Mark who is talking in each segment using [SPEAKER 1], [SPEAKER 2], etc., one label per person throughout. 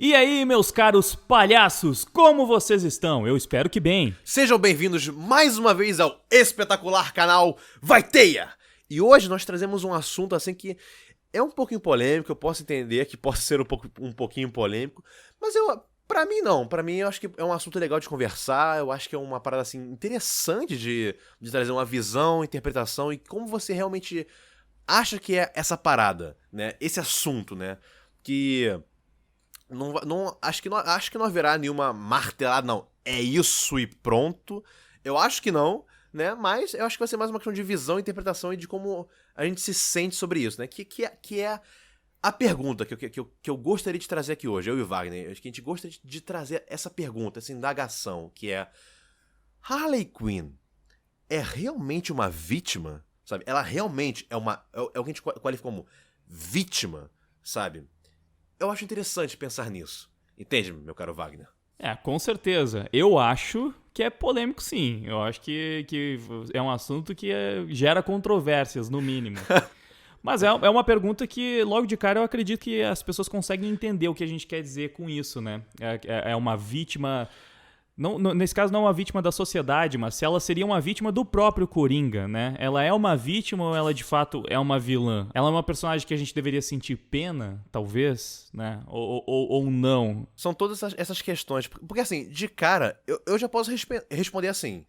[SPEAKER 1] E aí, meus caros palhaços, como vocês estão? Eu espero que bem.
[SPEAKER 2] Sejam bem-vindos mais uma vez ao espetacular canal Vai Teia! E hoje nós trazemos um assunto assim que é um pouquinho polêmico, eu posso entender que possa ser um pouquinho polêmico, mas pra mim eu acho que é um assunto legal de conversar, eu acho que é uma parada assim interessante de trazer uma visão, interpretação e como você realmente acha que é essa parada, né? Esse assunto, né? Que acho que não haverá nenhuma martelada, não. É isso e pronto. Eu acho que não, né? Mas eu acho que vai ser mais uma questão de visão, interpretação e de como a gente se sente sobre isso, né? Que é a pergunta que eu gostaria de trazer aqui hoje, eu e o Wagner. Acho que a gente gostaria de trazer essa pergunta, essa indagação, que é: Harley Quinn é realmente uma vítima? Sabe? Ela realmente é o que a gente qualifica como vítima, sabe? Eu acho interessante pensar nisso. Entende, meu caro Wagner?
[SPEAKER 1] Com certeza. Eu acho que é polêmico, sim. Eu acho que é um assunto que gera controvérsias, no mínimo. Mas é uma pergunta que, logo de cara, eu acredito que as pessoas conseguem entender o que a gente quer dizer com isso, né? É uma vítima... Não, nesse caso não é uma vítima da sociedade, mas se ela seria uma vítima do próprio Coringa, né? Ela é uma vítima ou ela de fato é uma vilã? Ela é uma personagem que a gente deveria sentir pena, talvez, né? Ou não?
[SPEAKER 2] São todas essas questões. Porque assim, de cara, eu já posso responder assim.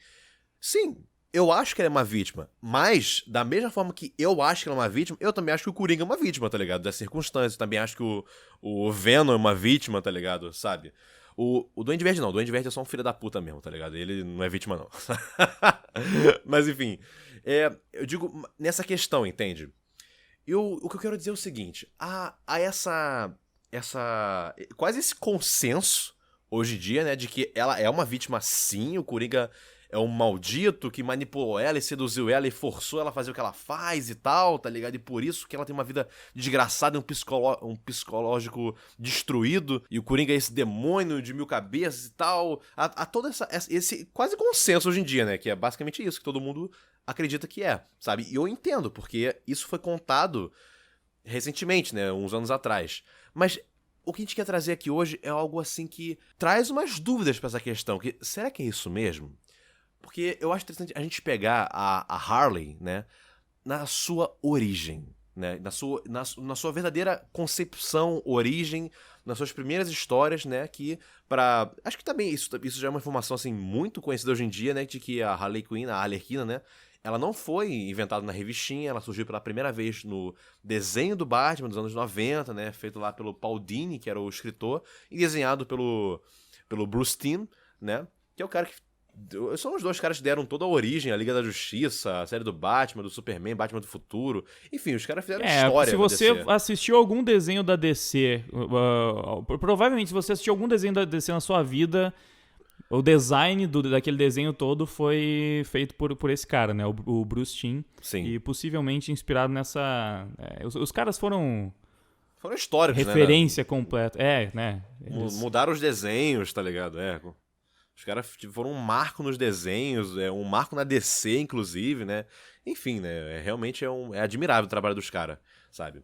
[SPEAKER 2] Sim, eu acho que ela é uma vítima, mas da mesma forma que eu acho que ela é uma vítima, eu também acho que o Coringa é uma vítima, tá ligado? Das circunstâncias. Eu também acho que o Venom é uma vítima, tá ligado? Sabe? O Duende Verde não, o Duende Verde é só um filho da puta mesmo, tá ligado? Ele não é vítima, não. Mas enfim, eu digo nessa questão, entende? O que eu quero dizer é o seguinte: há quase esse consenso hoje em dia, né, de que ela é uma vítima sim, o Coringa é um maldito que manipulou ela e seduziu ela e forçou ela a fazer o que ela faz e tal, tá ligado? E por isso que ela tem uma vida desgraçada e um psicológico destruído. E o Coringa é esse demônio de 1000 cabeças e tal. Há todo esse quase consenso hoje em dia, né? Que é basicamente isso que todo mundo acredita que é, sabe? E eu entendo, porque isso foi contado recentemente, né? Uns anos atrás. Mas o que a gente quer trazer aqui hoje é algo assim que traz umas dúvidas pra essa questão. Que, será que é isso mesmo? Porque eu acho interessante a gente pegar a Harley, né, na sua origem, né, na sua verdadeira concepção, origem, nas suas primeiras histórias, né, acho que também isso já é uma informação, assim, muito conhecida hoje em dia, né, de que a Harley Quinn, a Arlequina, né, ela não foi inventada na revistinha, ela surgiu pela primeira vez no desenho do Batman dos anos 90, né, feito lá pelo Paul Dini, que era o escritor, e desenhado pelo Bruce Timm, né, que é o cara que são os dois caras que deram toda a origem, a Liga da Justiça, a série do Batman, do Superman, Batman do Futuro. Enfim, os caras fizeram história.
[SPEAKER 1] Se você assistiu algum desenho da DC, provavelmente se você assistiu algum desenho da DC na sua vida, o design daquele desenho todo foi feito por esse cara, né? O Bruce Timm. Sim. E possivelmente inspirado nessa... os caras foram
[SPEAKER 2] históricos,
[SPEAKER 1] referência, né? Completa. né?
[SPEAKER 2] Mudaram os desenhos, tá ligado? Os caras foram um marco nos desenhos, um marco na DC, inclusive, né? Enfim, né? Realmente é admirável o trabalho dos caras, sabe?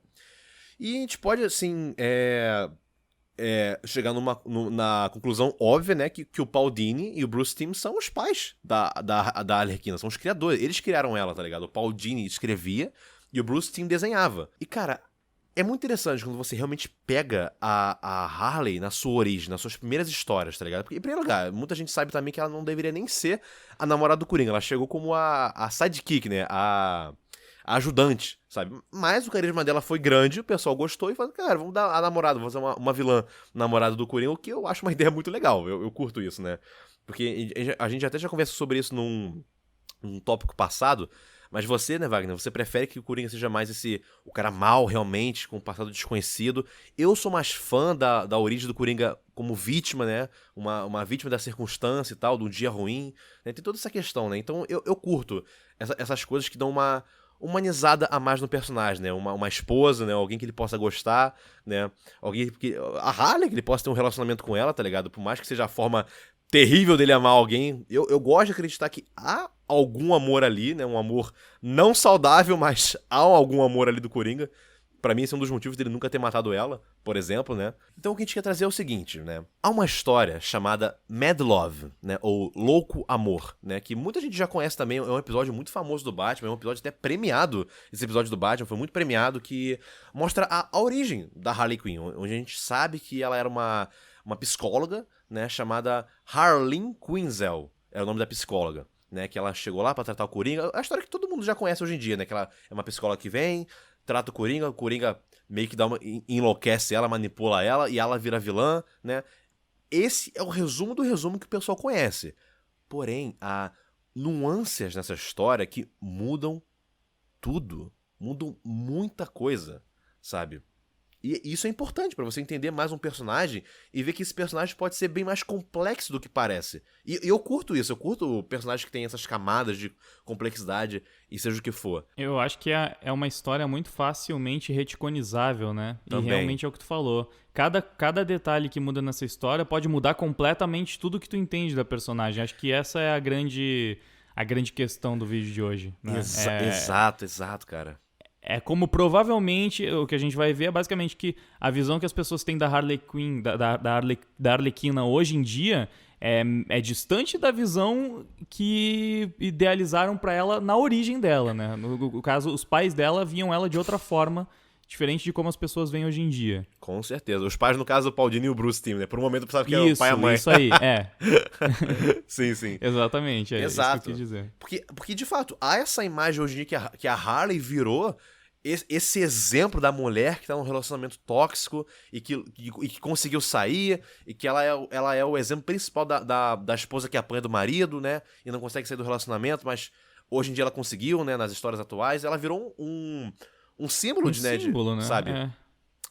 [SPEAKER 2] E a gente pode, assim, chegar na conclusão óbvia, né? Que o Paul Dini e o Bruce Timm são os pais da Arlequina, são os criadores. Eles criaram ela, tá ligado? O Paul Dini escrevia e o Bruce Timm desenhava. E, cara, é muito interessante quando você realmente pega a Harley na sua origem, nas suas primeiras histórias, tá ligado? Porque, em primeiro lugar, muita gente sabe também que ela não deveria nem ser a namorada do Coringa. Ela chegou como a sidekick, né? A ajudante, sabe? Mas o carisma dela foi grande, o pessoal gostou e falou: cara, vamos dar a namorada, vamos fazer uma vilã namorada do Coringa, o que eu acho uma ideia muito legal. Eu curto isso, né? Porque a gente até já conversou sobre isso num tópico passado. Mas você, né, Wagner, você prefere que o Coringa seja mais o cara mal, realmente, com um passado desconhecido. Eu sou mais fã da origem do Coringa como vítima, né? Uma vítima da circunstância e tal, de um dia ruim. Né? Tem toda essa questão, né? Então eu curto essas coisas que dão uma humanizada a mais no personagem, né? Uma esposa, né? Alguém que ele possa gostar, né? Alguém que... A Harley, que ele possa ter um relacionamento com ela, tá ligado? Por mais que seja a forma terrível dele amar alguém, eu gosto de acreditar que há algum amor ali, né? Um amor não saudável, mas há algum amor ali do Coringa. Pra mim, esse é um dos motivos dele nunca ter matado ela, por exemplo, né? Então o que a gente quer trazer é o seguinte, né? Há uma história chamada Mad Love, né? Ou Louco Amor, né? Que muita gente já conhece também, é um episódio muito famoso do Batman, é um episódio até premiado, esse episódio do Batman foi muito premiado, que mostra a origem da Harley Quinn, onde a gente sabe que ela era uma psicóloga, né? Chamada Harleen Quinzel, é o nome da psicóloga. Né, que ela chegou lá pra tratar o Coringa. A história que todo mundo já conhece hoje em dia, né? Que ela é uma psicóloga que vem, trata o Coringa meio que enlouquece ela, manipula ela e ela vira vilã, né? Esse é o resumo do resumo que o pessoal conhece. Porém, há nuances nessa história que mudam tudo. Mudam muita coisa, sabe? E isso é importante pra você entender mais um personagem e ver que esse personagem pode ser bem mais complexo do que parece. E eu curto isso, eu curto personagens que têm essas camadas de complexidade e seja o que for.
[SPEAKER 1] Eu acho que é uma história muito facilmente retconizável, né?
[SPEAKER 2] Também.
[SPEAKER 1] E realmente é o que tu falou. Cada detalhe que muda nessa história pode mudar completamente tudo que tu entende da personagem. Acho que essa é a grande questão do vídeo de hoje. Né?
[SPEAKER 2] Exato, cara.
[SPEAKER 1] É como provavelmente o que a gente vai ver é basicamente que a visão que as pessoas têm da Harley Quinn, da Arlequina hoje em dia é distante da visão que idealizaram pra ela na origem dela, né? No caso, os pais dela viam ela de outra forma, diferente de como as pessoas veem hoje em dia.
[SPEAKER 2] Com certeza. Os pais, no caso, o Paul Dini e o Bruce Timm, né? Por um momento eu pensava que era o pai e a mãe.
[SPEAKER 1] Isso aí, é.
[SPEAKER 2] Sim.
[SPEAKER 1] Exatamente, é
[SPEAKER 2] Exato.
[SPEAKER 1] isso que eu quis dizer.
[SPEAKER 2] Porque, de fato, há essa imagem hoje em dia que a Harley virou esse exemplo da mulher que tá num relacionamento tóxico e que conseguiu sair, e que ela é o exemplo principal da esposa que apanha do marido, né? E não consegue sair do relacionamento, mas hoje em dia ela conseguiu, né? Nas histórias atuais, ela virou um símbolo de, né?
[SPEAKER 1] Símbolo, né?
[SPEAKER 2] Sabe? É.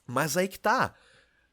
[SPEAKER 2] Mas aí que tá.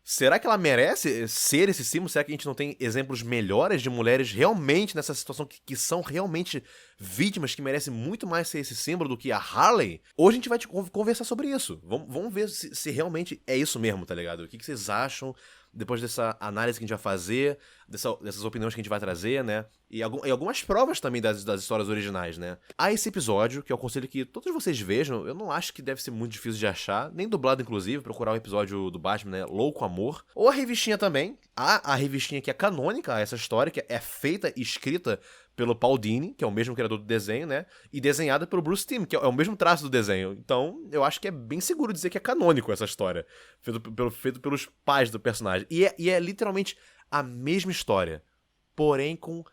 [SPEAKER 2] Será que ela merece ser esse símbolo? Será que a gente não tem exemplos melhores de mulheres realmente nessa situação que são realmente vítimas, que merecem muito mais ser esse símbolo do que a Harley? Hoje a gente vai conversar sobre isso. Vamos ver se realmente é isso mesmo, tá ligado? O que vocês acham depois dessa análise que a gente vai fazer, dessas opiniões que a gente vai trazer, né? E algumas provas também das histórias originais, né? Há esse episódio, que eu aconselho que todos vocês vejam, eu não acho que deve ser muito difícil de achar, nem dublado inclusive, procurar o episódio do Batman, né? Louco Amor. Ou a revistinha também. Há a revistinha que é canônica a essa história, que é feita e escrita pelo Paul Dini, que é o mesmo criador do desenho, né? E desenhada pelo Bruce Timm, que é o mesmo traço do desenho. Então, eu acho que é bem seguro dizer que é canônico essa história. Feito pelos pais do personagem. E é literalmente a mesma história, porém com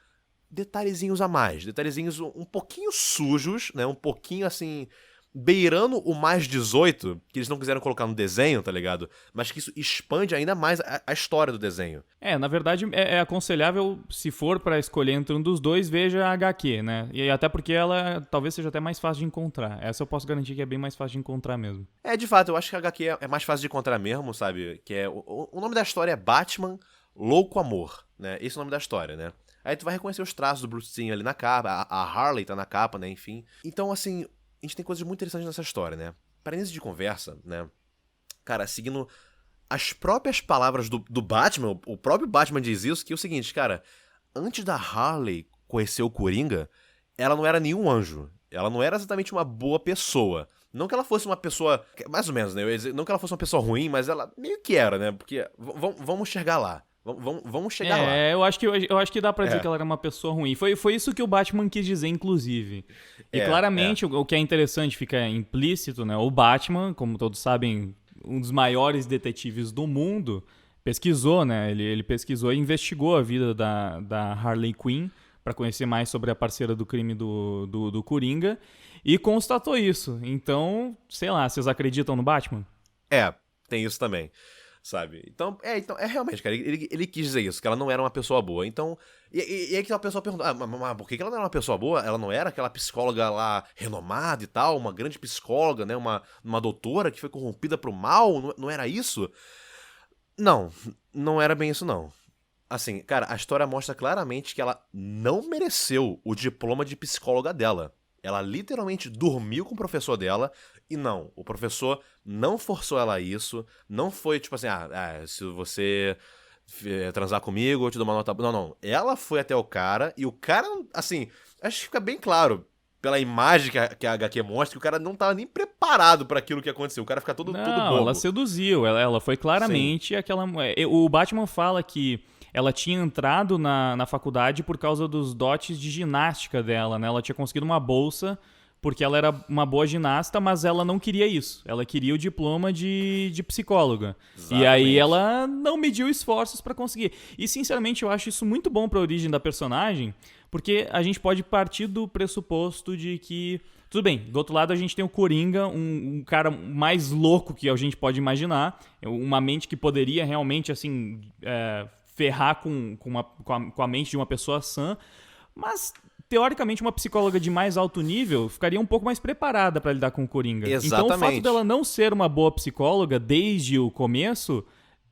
[SPEAKER 2] detalhezinhos a mais. Detalhezinhos um pouquinho sujos, né? Um pouquinho, assim, beirando o mais 18, que eles não quiseram colocar no desenho, tá ligado? Mas que isso expande ainda mais a história do desenho.
[SPEAKER 1] Na verdade, é aconselhável, se for pra escolher entre um dos dois, veja a HQ, né? E até porque ela talvez seja até mais fácil de encontrar. Essa eu posso garantir que é bem mais fácil de encontrar mesmo.
[SPEAKER 2] De fato, eu acho que a HQ é mais fácil de encontrar mesmo, sabe? Que é o nome da história é Batman Louco Amor, né? Esse é o nome da história, né? Aí tu vai reconhecer os traços do Bruce Timm ali na capa, a Harley tá na capa, né? Enfim. Então, assim, a gente tem coisas muito interessantes nessa história, né? Para início de conversa, né? Cara, seguindo as próprias palavras do Batman, o próprio Batman diz isso, que é o seguinte, cara, antes da Harley conhecer o Coringa, ela não era nenhum anjo. Ela não era exatamente uma boa pessoa. Não que ela fosse uma pessoa, mais ou menos, né? Não que ela fosse uma pessoa ruim, mas ela meio que era, né? Porque vamos chegar lá. Vamos chegar lá.
[SPEAKER 1] Eu acho que dá pra dizer que ela era uma pessoa ruim. Foi isso que o Batman quis dizer, inclusive. E claramente, o que é interessante, fica implícito, né? O Batman, como todos sabem, um dos maiores detetives do mundo, pesquisou, né? Ele pesquisou e investigou a vida da Harley Quinn pra conhecer mais sobre a parceira do crime do Coringa e constatou isso. Então, sei lá, vocês acreditam no Batman?
[SPEAKER 2] Tem isso também. Sabe? Então, realmente, cara, ele quis dizer isso, que ela não era uma pessoa boa. Então, e aí que a pessoa pergunta, mas por que ela não era uma pessoa boa? Ela não era aquela psicóloga lá renomada e tal, uma grande psicóloga, né? Uma doutora que foi corrompida pro mal? Não era isso? Não era bem isso, não. Assim, cara, a história mostra claramente que ela não mereceu o diploma de psicóloga dela. Ela literalmente dormiu com o professor dela e não, o professor não forçou ela a isso, não foi tipo assim, se você transar comigo, eu te dou uma nota... Não. Ela foi até o cara e o cara, assim, acho que fica bem claro pela imagem que a HQ mostra, que o cara não tava nem preparado pra aquilo que aconteceu. O cara fica todo bobo.
[SPEAKER 1] Ela seduziu. Ela foi claramente aquela... O Batman fala que ela tinha entrado na faculdade por causa dos dotes de ginástica dela, né? Ela tinha conseguido uma bolsa porque ela era uma boa ginasta, mas ela não queria isso. Ela queria o diploma de psicóloga. Exatamente. E aí ela não mediu esforços pra conseguir. E, sinceramente, eu acho isso muito bom pra origem da personagem, porque a gente pode partir do pressuposto de que... Tudo bem, do outro lado a gente tem o Coringa, um cara mais louco que a gente pode imaginar, uma mente que poderia realmente, assim, ferrar com a mente de uma pessoa sã, mas... Teoricamente, uma psicóloga de mais alto nível ficaria um pouco mais preparada para lidar com o Coringa.
[SPEAKER 2] Exatamente.
[SPEAKER 1] Então, o fato dela não ser uma boa psicóloga desde o começo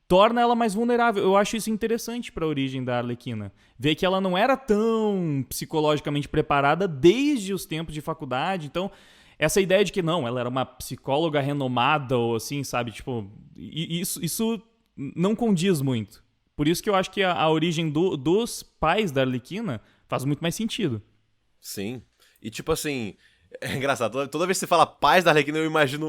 [SPEAKER 1] torna ela mais vulnerável. Eu acho isso interessante para a origem da Arlequina. Ver que ela não era tão psicologicamente preparada desde os tempos de faculdade. Então, essa ideia de que não, ela era uma psicóloga renomada ou assim, sabe? Tipo, isso não condiz muito. Por isso que eu acho que a origem dos pais da Arlequina faz muito mais sentido.
[SPEAKER 2] Sim. E tipo assim, é engraçado, toda vez que você fala pais da Arlequina, eu imagino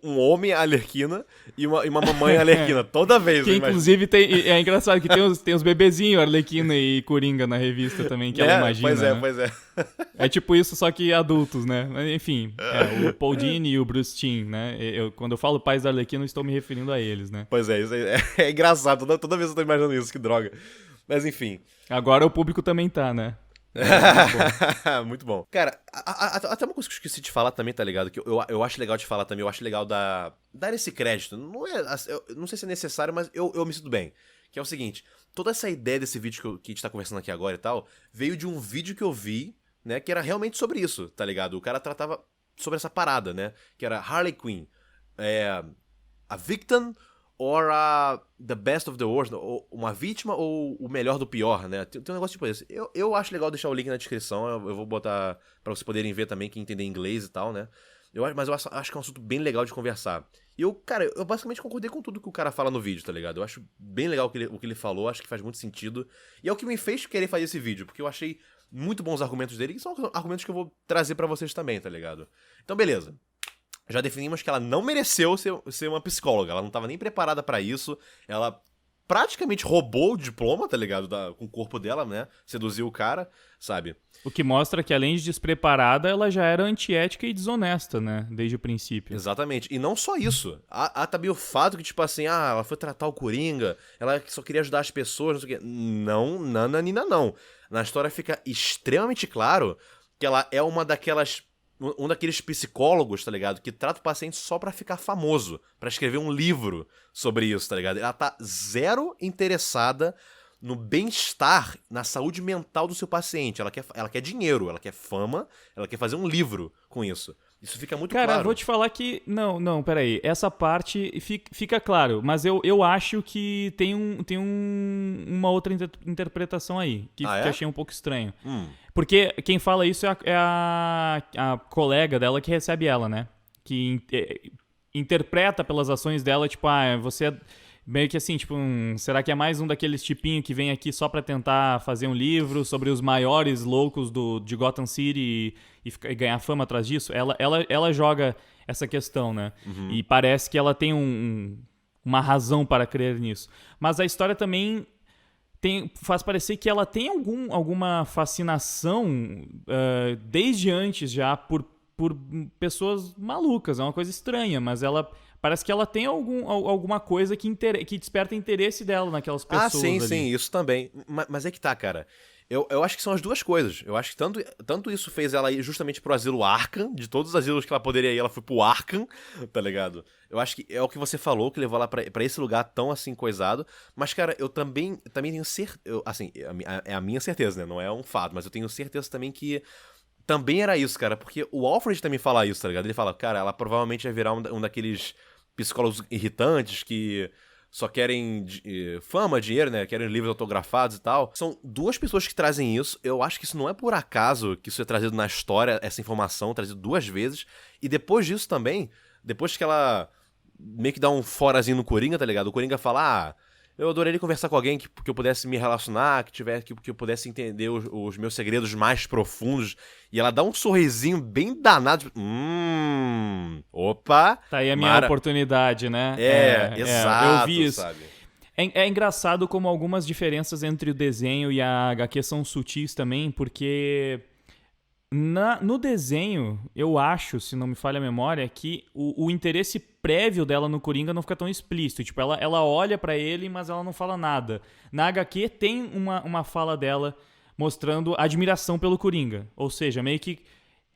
[SPEAKER 2] um homem Arlequina e uma mamãe Arlequina, toda vez.
[SPEAKER 1] Que inclusive é engraçado que tem os bebezinhos Arlequina e Coringa na revista também, que ela imagina.
[SPEAKER 2] Pois é.
[SPEAKER 1] É tipo isso, só que adultos, né? Enfim, o Paul Dini e o Bruce Timm, né? Quando eu falo pais da Arlequina, eu estou me referindo a eles, né?
[SPEAKER 2] Pois é, isso é engraçado, toda vez eu tô imaginando isso, que droga. Mas enfim.
[SPEAKER 1] Agora o público também tá, né?
[SPEAKER 2] Muito bom. Cara, até uma coisa que eu esqueci de falar também, tá ligado? Que eu acho legal de falar também, eu acho legal dar esse crédito. Não não sei se é necessário, mas eu me sinto bem. Que é o seguinte, toda essa ideia desse vídeo que a gente tá conversando aqui agora e tal, veio de um vídeo que eu vi, né, que era realmente sobre isso, tá ligado? O cara tratava sobre essa parada, né? Que era Harley Quinn, a victim or the best of the worst, uma vítima ou o melhor do pior, né? Tem um negócio tipo esse. Eu acho legal deixar o link na descrição, eu vou botar pra vocês poderem ver também, quem entender inglês e tal, né? Mas eu acho que é um assunto bem legal de conversar. E eu basicamente concordei com tudo que o cara fala no vídeo, tá ligado? Eu acho bem legal o que ele falou, acho que faz muito sentido. E é o que me fez querer fazer esse vídeo, porque eu achei muito bons argumentos dele, e são argumentos que eu vou trazer pra vocês também, tá ligado? Então, beleza. Já definimos que ela não mereceu ser uma psicóloga, ela não tava nem preparada pra isso, ela praticamente roubou o diploma, tá ligado, com o corpo dela, né, seduziu o cara, sabe?
[SPEAKER 1] O que mostra que, além de despreparada, ela já era antiética e desonesta, né, desde o princípio.
[SPEAKER 2] Exatamente, e não só isso, há também o fato que, tipo assim, ela foi tratar o Coringa, ela só queria ajudar as pessoas, não sei o quê. Não, nananina não. Na história fica extremamente claro que ela é um daqueles psicólogos, tá ligado? Que trata o paciente só pra ficar famoso, pra escrever um livro sobre isso, tá ligado? Ela tá zero interessada no bem-estar, na saúde mental do seu paciente. Ela quer dinheiro, ela quer fama, ela quer fazer um livro com isso. Isso fica muito claro.
[SPEAKER 1] Cara, vou te falar que... Não, peraí. Essa parte fica claro, mas eu acho que tem uma outra interpretação aí, que achei um pouco estranho. Porque quem fala isso é a colega dela que recebe ela, né? Que interpreta pelas ações dela, tipo, você é meio que assim, tipo, será que é mais um daqueles tipinhos que vem aqui só pra tentar fazer um livro sobre os maiores loucos de Gotham City e ganhar fama atrás disso? Ela joga essa questão, né? Uhum. E parece que ela tem uma razão para crer nisso. Mas a história também faz parecer que ela tem alguma fascinação desde antes já por pessoas malucas. É uma coisa estranha, mas parece que ela tem alguma coisa que desperta interesse dela naquelas pessoas.
[SPEAKER 2] Sim, isso também. Mas é que tá, cara. Eu acho que são as duas coisas. Eu acho que tanto isso fez ela ir justamente pro asilo Arkham, de todos os asilos que ela poderia ir, ela foi pro Arkham, tá ligado? Eu acho que é o que você falou, que levou ela pra esse lugar tão assim coisado. Mas, cara, eu também tenho certeza. Assim, é a minha certeza, né? Não é um fato, mas eu tenho certeza também que também era isso, cara. Porque o Alfred também fala isso, tá ligado? Ele fala, cara, ela provavelmente vai virar um daqueles psicólogos irritantes que só querem fama, dinheiro, né? Querem livros autografados e tal. São duas pessoas que trazem isso. Eu acho que isso não é por acaso que isso é trazido na história, essa informação, trazido 2 vezes. E depois disso também, depois que ela meio que dá um forazinho no Coringa, tá ligado? O Coringa fala, Eu adoraria conversar com alguém que eu pudesse me relacionar, que eu pudesse entender os meus segredos mais profundos. E ela dá um sorrisinho bem danado. Tipo, opa.
[SPEAKER 1] Tá aí a minha oportunidade, né?
[SPEAKER 2] Exato,
[SPEAKER 1] eu vi isso.
[SPEAKER 2] sabe?
[SPEAKER 1] É engraçado como algumas diferenças entre o desenho e a HQ são sutis também, porque no desenho, eu acho, se não me falha a memória, que o interesse prévio dela no Coringa não fica tão explícito. Tipo, ela olha pra ele, mas ela não fala nada. Na HQ tem uma fala dela mostrando admiração pelo Coringa. Ou seja, meio que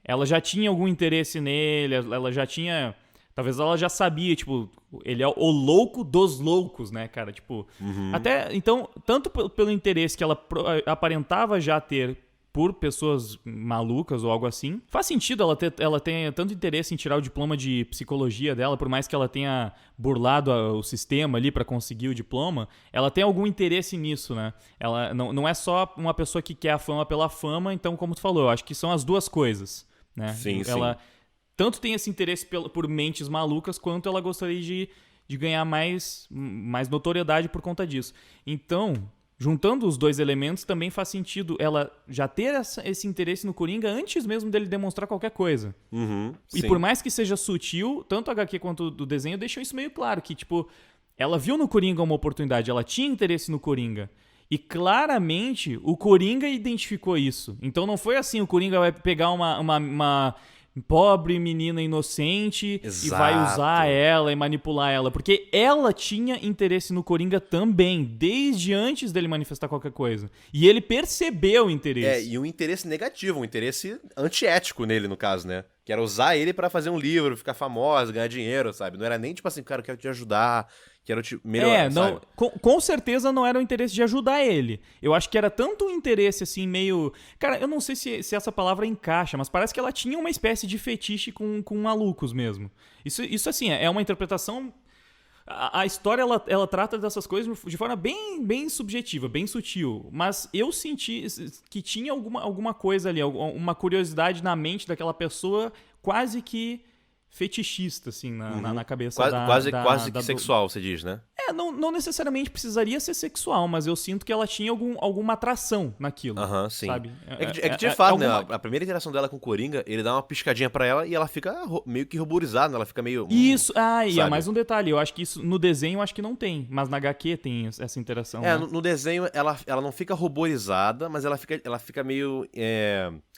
[SPEAKER 1] ela já tinha algum interesse nele, ela já tinha... Talvez ela já sabia, tipo, ele é o louco dos loucos, né, cara? Tipo, até, então, tanto pelo interesse que ela aparentava já ter por pessoas malucas ou algo assim, faz sentido ela ter tanto interesse em tirar o diploma de psicologia dela, por mais que ela tenha burlado o sistema ali pra conseguir o diploma, ela tem algum interesse nisso, né? Ela não é só uma pessoa que quer a fama pela fama, então, como tu falou, eu acho que são as duas coisas, né?
[SPEAKER 2] Sim,
[SPEAKER 1] ela
[SPEAKER 2] sim.
[SPEAKER 1] tanto tem esse interesse por mentes malucas, quanto ela gostaria de ganhar mais notoriedade por conta disso. Então, juntando os dois elementos, também faz sentido ela já ter esse interesse no Coringa antes mesmo dele demonstrar qualquer coisa. E
[SPEAKER 2] Sim.
[SPEAKER 1] por mais que seja sutil, tanto a HQ quanto o desenho deixam isso meio claro, que, tipo, ela viu no Coringa uma oportunidade, ela tinha interesse no Coringa. E claramente o Coringa identificou isso. Então não foi assim, o Coringa vai pegar uma pobre menina inocente e vai usar ela e manipular ela. Porque ela tinha interesse no Coringa também, desde antes dele manifestar qualquer coisa. E ele percebeu o interesse.
[SPEAKER 2] E um interesse negativo, um interesse antiético nele, no caso, né? Que era usar ele pra fazer um livro, ficar famosa, ganhar dinheiro, sabe? Não era nem tipo assim, cara, eu quero te ajudar, quero te melhorar,
[SPEAKER 1] não, com certeza não era o interesse de ajudar ele. Eu acho que era tanto um interesse assim, meio... Cara, eu não sei se essa palavra encaixa, mas parece que ela tinha uma espécie de fetiche com malucos mesmo. Isso assim, é uma interpretação... A história, ela trata dessas coisas de forma bem subjetiva, bem sutil. Mas eu senti que tinha alguma coisa ali, uma curiosidade na mente daquela pessoa quase que fetichista, assim, na cabeça
[SPEAKER 2] quase que sexual, você diz, né?
[SPEAKER 1] Não necessariamente precisaria ser sexual, mas eu sinto que ela tinha alguma atração naquilo.
[SPEAKER 2] Sim.
[SPEAKER 1] Sabe?
[SPEAKER 2] É que de fato, né? A primeira interação dela com o Coringa, ele dá uma piscadinha pra ela e ela fica meio que ruborizada, ela fica meio...
[SPEAKER 1] Isso, e é mais um detalhe. Eu acho que isso no desenho eu acho que não tem, mas na HQ tem essa interação. Né?
[SPEAKER 2] No desenho ela não fica ruborizada, mas ela fica meio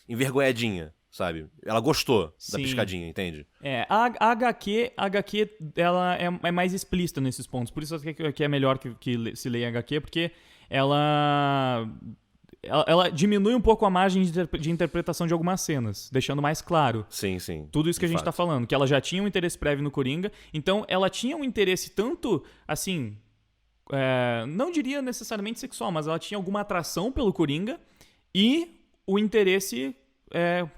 [SPEAKER 2] envergonhadinha. Sabe? Ela gostou da piscadinha, entende?
[SPEAKER 1] A HQ ela é mais explícita nesses pontos. Por isso que é melhor que se leia a HQ, porque ela diminui um pouco a margem de interpretação de algumas cenas, deixando mais claro.
[SPEAKER 2] Sim.
[SPEAKER 1] Tudo isso que a gente tá falando. Que ela já tinha um interesse prévio no Coringa, então ela tinha um interesse tanto, assim... não diria necessariamente sexual, mas ela tinha alguma atração pelo Coringa e o interesse...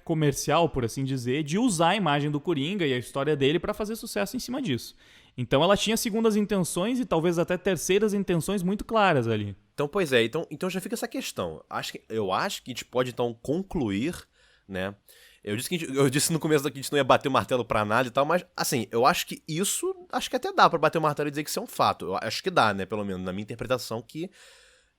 [SPEAKER 1] comercial, por assim dizer, de usar a imagem do Coringa e a história dele pra fazer sucesso em cima disso. Então ela tinha segundas intenções e talvez até terceiras intenções muito claras ali.
[SPEAKER 2] Então, pois é, então já fica essa questão. Eu acho que a gente pode então concluir, né? Eu disse no começo que a gente não ia bater o martelo pra nada e tal, mas assim, eu acho que até dá pra bater o martelo e dizer que isso é um fato. Eu acho que dá, né, pelo menos na minha interpretação, que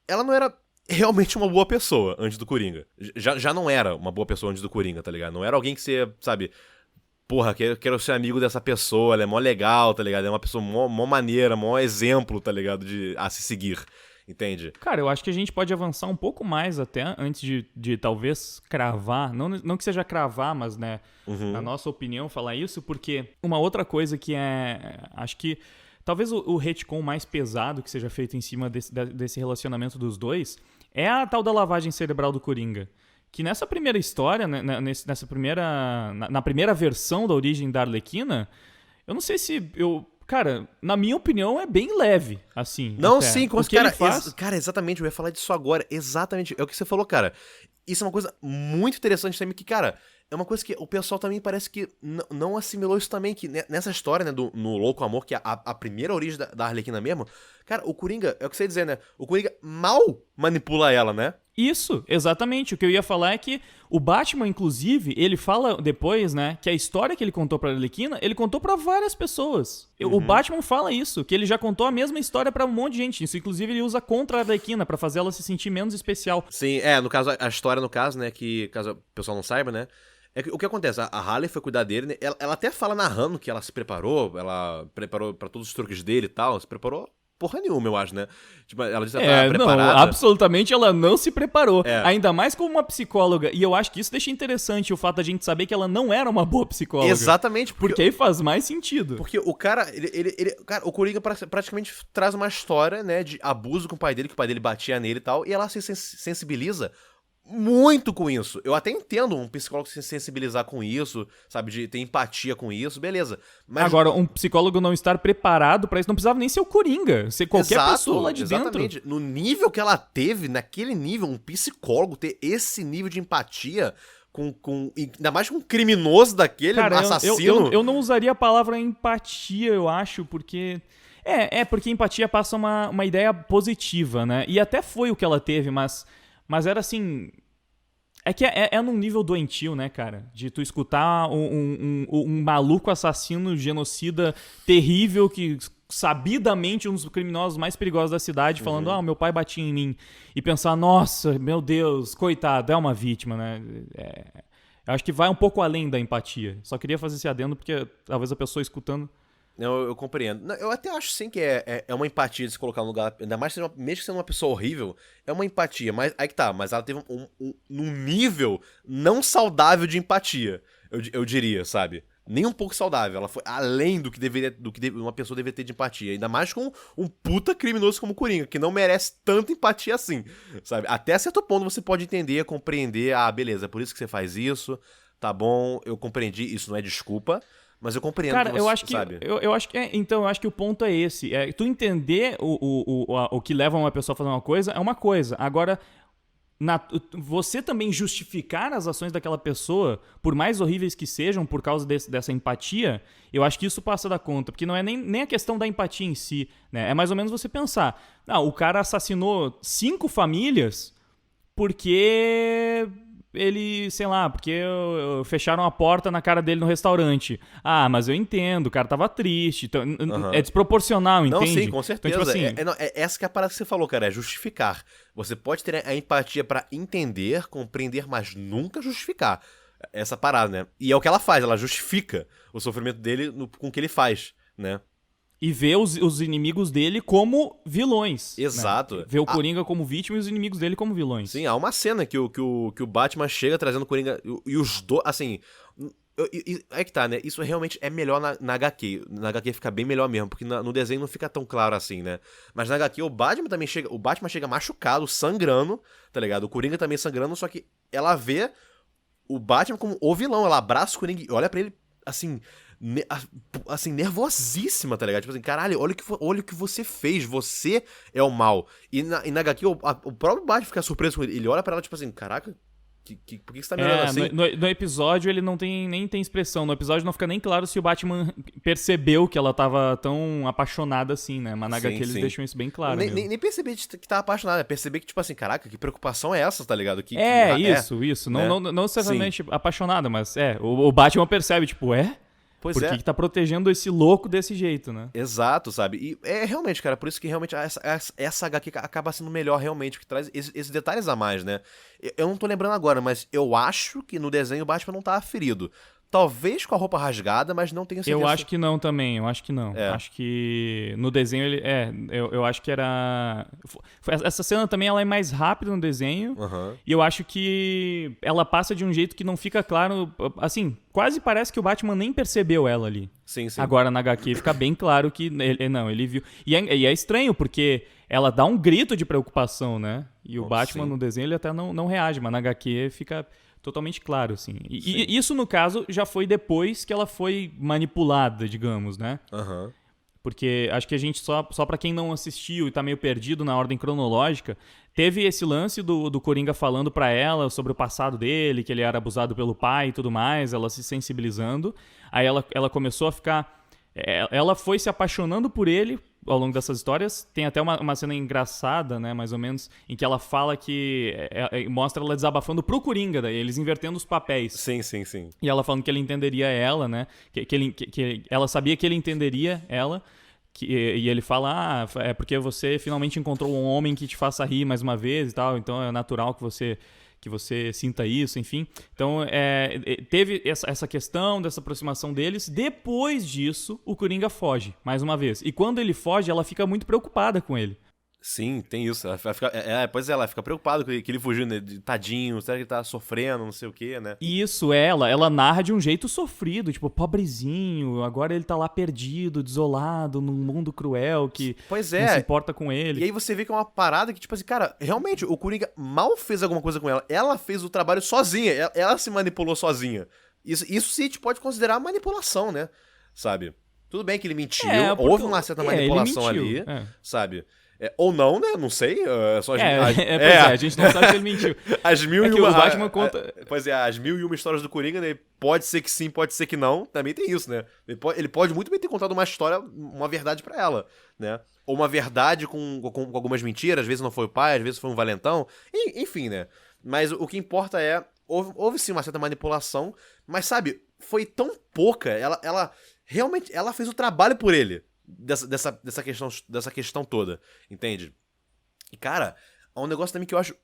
[SPEAKER 2] ela não era realmente uma boa pessoa antes do Coringa. Já não era uma boa pessoa antes do Coringa, tá ligado? Não era alguém que você, sabe, porra, quero ser amigo dessa pessoa, ela é mó legal, tá ligado? É uma pessoa mó maneira, mó exemplo, tá ligado? A se seguir, entende?
[SPEAKER 1] Cara, eu acho que a gente pode avançar um pouco mais até, antes de talvez cravar, não que seja cravar, mas, né, na nossa opinião, falar isso, porque uma outra coisa que acho que talvez o retcon mais pesado que seja feito em cima desse relacionamento dos dois é a tal da lavagem cerebral do Coringa. Que nessa primeira história, né, na primeira versão da origem da Arlequina, eu não sei se cara, na minha opinião, é bem leve, assim.
[SPEAKER 2] Não,
[SPEAKER 1] até.
[SPEAKER 2] sim,
[SPEAKER 1] O que ele faz...
[SPEAKER 2] cara, exatamente, eu ia falar disso agora. Exatamente, é o que você falou, cara. Isso é uma coisa muito interessante também, que, cara, é uma coisa que o pessoal também parece que não assimilou isso também, que nessa história, né, no Louco Amor, que é a primeira origem da Arlequina mesmo, cara, o Coringa, é o que você ia dizer, né, o Coringa mal manipula ela, né,
[SPEAKER 1] Isso, exatamente. O que eu ia falar é que o Batman, inclusive, ele fala depois, né, que a história que ele contou pra Arlequina, ele contou pra várias pessoas. O Batman fala isso, que ele já contou a mesma história pra um monte de gente. Isso, inclusive, ele usa contra a Arlequina pra fazer ela se sentir menos especial.
[SPEAKER 2] Sim, no caso, a história, no caso, né, que, caso o pessoal não saiba, né, é que o que acontece, a Harley foi cuidar dele, né, ela até fala narrando que ela preparou pra todos os truques dele e tal, se preparou porra nenhuma, eu acho, né? Tipo, ela disse que ela tava preparada.
[SPEAKER 1] Não, absolutamente ela não se preparou.
[SPEAKER 2] É.
[SPEAKER 1] Ainda mais como uma psicóloga. E eu acho que isso deixa interessante o fato da gente saber que ela não era uma boa psicóloga.
[SPEAKER 2] Exatamente.
[SPEAKER 1] Porque aí faz mais sentido.
[SPEAKER 2] Porque o cara, cara, o Coringa praticamente traz uma história, né, de abuso com o pai dele, que o pai dele batia nele e tal, e ela se sensibiliza muito com isso. Eu até entendo um psicólogo se sensibilizar com isso, sabe, de ter empatia com isso, beleza. Mas
[SPEAKER 1] agora, um psicólogo não estar preparado pra isso, não precisava nem ser o Coringa, ser qualquer pessoa lá de
[SPEAKER 2] exatamente.
[SPEAKER 1] dentro.
[SPEAKER 2] No nível que ela teve, naquele nível, um psicólogo ter esse nível de empatia ainda mais com um criminoso daquele,
[SPEAKER 1] cara,
[SPEAKER 2] assassino.
[SPEAKER 1] Eu não usaria a palavra empatia, eu acho, porque... porque empatia passa uma ideia positiva, né? E até foi o que ela teve, mas era assim... É que é num nível doentio, né, cara? De tu escutar um maluco assassino, genocida, terrível, que sabidamente um dos criminosos mais perigosos da cidade, falando, meu pai batia em mim. E pensar, nossa, meu Deus, coitado, é uma vítima, né? Eu acho que vai um pouco além da empatia. Só queria fazer esse adendo, porque talvez a pessoa escutando...
[SPEAKER 2] Não, eu compreendo. Não, eu até acho sim que é uma empatia de se colocar no lugar. Ainda mais mesmo que sendo uma pessoa horrível, é uma empatia. Mas aí que tá, mas ela teve num nível não saudável de empatia, eu diria, sabe? Nem um pouco saudável. Ela foi além do que uma pessoa deveria ter de empatia. Ainda mais com um puta criminoso como o Coringa, que não merece tanta empatia assim, sabe? Até certo ponto você pode entender, compreender. Ah, beleza, é por isso que você faz isso. Tá bom, eu compreendi. Isso não é desculpa. Mas eu compreendo.
[SPEAKER 1] Cara,
[SPEAKER 2] que você,
[SPEAKER 1] eu acho que.
[SPEAKER 2] sabe?
[SPEAKER 1] Eu acho que. Então, eu acho que o ponto é esse. Tu entender o que leva uma pessoa a fazer uma coisa é uma coisa. Agora, você também justificar as ações daquela pessoa, por mais horríveis que sejam, por causa dessa empatia, eu acho que isso passa da conta. Porque não é nem a questão da empatia em si, né? É mais ou menos você pensar. O cara assassinou 5 famílias porque... ele, sei lá, porque fecharam a porta na cara dele no restaurante. Ah, mas eu entendo, o cara tava triste. Então, é desproporcional, entende?
[SPEAKER 2] Não, sim, com certeza.
[SPEAKER 1] Então, tipo assim,
[SPEAKER 2] essa que é a parada que você falou, cara, é justificar. Você pode ter a empatia pra entender, compreender, mas nunca justificar. Essa parada, né? E é o que ela faz, ela justifica o sofrimento dele com o que ele faz, né?
[SPEAKER 1] E vê os inimigos dele como vilões.
[SPEAKER 2] Exato.
[SPEAKER 1] Né? Vê o Coringa como vítima e os inimigos dele como vilões.
[SPEAKER 2] Sim, há uma cena que o Batman chega trazendo o Coringa e os dois, assim... É que tá, né? Isso realmente é melhor na HQ. Na HQ fica bem melhor mesmo, porque no desenho não fica tão claro assim, né? Mas na HQ o Batman chega machucado, sangrando, tá ligado? O Coringa também sangrando, só que ela vê o Batman como o vilão. Ela abraça o Coringa e olha pra ele, assim... nervosíssima, tá ligado? Tipo assim, caralho, olha o que você fez, você é o mal. E na HQ, o próprio Batman fica surpreso com ele. Ele olha pra ela, tipo assim, caraca, por que você tá me olhando assim?
[SPEAKER 1] No episódio ele nem tem expressão. No episódio não fica nem claro se o Batman percebeu que ela tava tão apaixonada assim, né? Mas na HQ eles deixam isso bem claro.
[SPEAKER 2] Nem perceber que tava apaixonada, é perceber que, tipo assim, caraca, que preocupação é essa, tá ligado?
[SPEAKER 1] Isso. Não necessariamente apaixonada, mas o Batman percebe, tipo,
[SPEAKER 2] Pois
[SPEAKER 1] por que tá protegendo esse louco desse jeito, né?
[SPEAKER 2] Exato, sabe? E realmente, cara, por isso que realmente essa HQ acaba sendo melhor realmente, que traz esses detalhes a mais, né? Eu não tô lembrando agora, mas eu acho que no desenho o Batman não tava ferido. Talvez com a roupa rasgada, mas não tenho certeza.
[SPEAKER 1] Eu acho que não também, eu acho que não. Acho que no desenho ele... eu acho que era... Essa cena também ela é mais rápida no desenho, e eu acho que ela passa de um jeito que não fica claro, assim, quase parece que o Batman nem percebeu ela ali.
[SPEAKER 2] Sim.
[SPEAKER 1] Agora na HQ fica bem claro que ele viu. E é estranho, porque ela dá um grito de preocupação, né? E o Batman no desenho ele até não reage, mas na HQ fica... totalmente claro, assim. E isso, no caso, já foi depois que ela foi manipulada, digamos, né? Porque acho que a gente, só pra quem não assistiu e tá meio perdido na ordem cronológica, teve esse lance do Coringa falando pra ela sobre o passado dele, que ele era abusado pelo pai e tudo mais, ela se sensibilizando. Aí ela começou a ficar... Ela foi se apaixonando por ele ao longo dessas histórias. Tem até uma cena engraçada, né, mais ou menos, em que ela fala que... mostra ela desabafando pro Coringa, daí, eles invertendo os papéis.
[SPEAKER 2] Sim.
[SPEAKER 1] E ela falando que ele entenderia ela, né, que ela sabia que ele entenderia ela, e ele fala, é porque você finalmente encontrou um homem que te faça rir mais uma vez e tal, então é natural que você sinta isso, enfim. Então, teve essa questão dessa aproximação deles. Depois disso, o Coringa foge, mais uma vez. E quando ele foge, ela fica muito preocupada com ele.
[SPEAKER 2] Sim, tem isso. Ela fica preocupada com que ele fugiu, né? Tadinho, será que ele tá sofrendo, não sei o quê, né?
[SPEAKER 1] E isso, ela narra de um jeito sofrido, tipo, pobrezinho, agora ele tá lá perdido, desolado, num mundo cruel que não se importa com ele.
[SPEAKER 2] E aí você vê que é uma parada que, tipo assim, cara, realmente, o Coringa mal fez alguma coisa com ela. Ela fez o trabalho sozinha, ela se manipulou sozinha. Isso sim a gente pode considerar manipulação, né? Sabe? Tudo bem que ele mentiu, houve uma certa manipulação ali, sabe? Ou não, né? Não sei.
[SPEAKER 1] A gente não sabe se ele mentiu.
[SPEAKER 2] As mil e
[SPEAKER 1] uma... O Batman conta...
[SPEAKER 2] Pois é, as 1001 histórias do Coringa, né? Pode ser que sim, pode ser que não. Também tem isso, né? Ele pode muito bem ter contado uma história, uma verdade pra ela, né? Ou uma verdade com algumas mentiras. Às vezes não foi o pai, às vezes foi um valentão. Enfim, né? Mas o que importa houve sim uma certa manipulação, mas sabe, foi tão pouca. Ela realmente fez o trabalho por ele. Dessa questão toda, entende? E, cara, há um negócio também que eu acho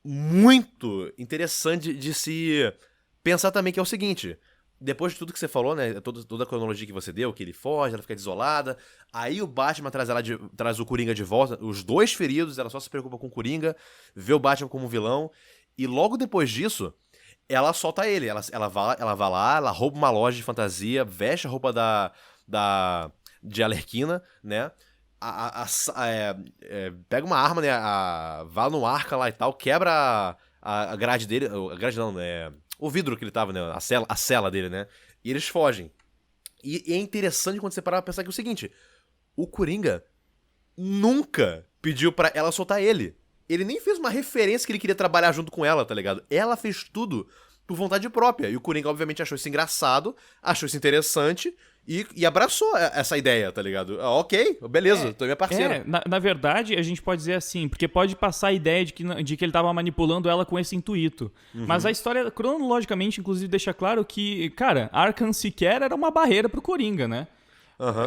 [SPEAKER 2] muito interessante de se pensar também, que é o seguinte: depois de tudo que você falou, né, toda a cronologia que você deu, que ele foge, ela fica desolada, aí o Batman traz o Coringa de volta, os dois feridos, ela só se preocupa com o Coringa, vê o Batman como vilão, e logo depois disso, ela solta ele, ela vai lá, ela rouba uma loja de fantasia, veste a roupa de Arlequina, né? Pega uma arma, né? Vai no arca lá e tal, quebra a grade dele. A grade não, né? O vidro que ele tava, né? A cela dele, né? E eles fogem. E é interessante quando você parar pra pensar que é o seguinte: o Coringa nunca pediu pra ela soltar ele. Ele nem fez uma referência que ele queria trabalhar junto com ela, tá ligado? Ela fez tudo por vontade própria. E o Coringa, obviamente, achou isso engraçado, achou isso interessante e abraçou essa ideia, tá ligado? Ok, beleza, tô minha parceira.
[SPEAKER 1] Na verdade, a gente pode dizer assim, porque pode passar a ideia de que ele tava manipulando ela com esse intuito. Mas a história, cronologicamente, inclusive, deixa claro que, cara, Arkham sequer era uma barreira pro Coringa, né?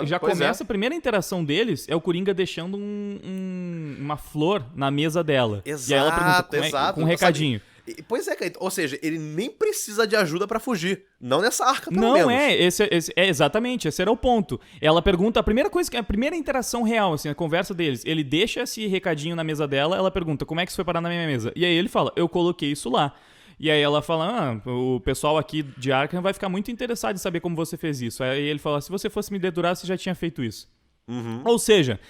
[SPEAKER 1] Já começa, a primeira interação deles é o Coringa deixando uma flor na mesa dela.
[SPEAKER 2] Exato,
[SPEAKER 1] e aí ela pergunta com um recadinho.
[SPEAKER 2] Pois é, ou seja, ele nem precisa de ajuda pra fugir. Não nessa arca, pelo menos.
[SPEAKER 1] Não, exatamente, esse era o ponto. Ela pergunta, a primeira interação real, assim, a conversa deles, ele deixa esse recadinho na mesa dela, ela pergunta, como é que isso foi parar na minha mesa? E aí ele fala, eu coloquei isso lá. E aí ela fala, o pessoal aqui de Arkham vai ficar muito interessado em saber como você fez isso. Aí ele fala, se você fosse me dedurar, você já tinha feito isso. Ou seja,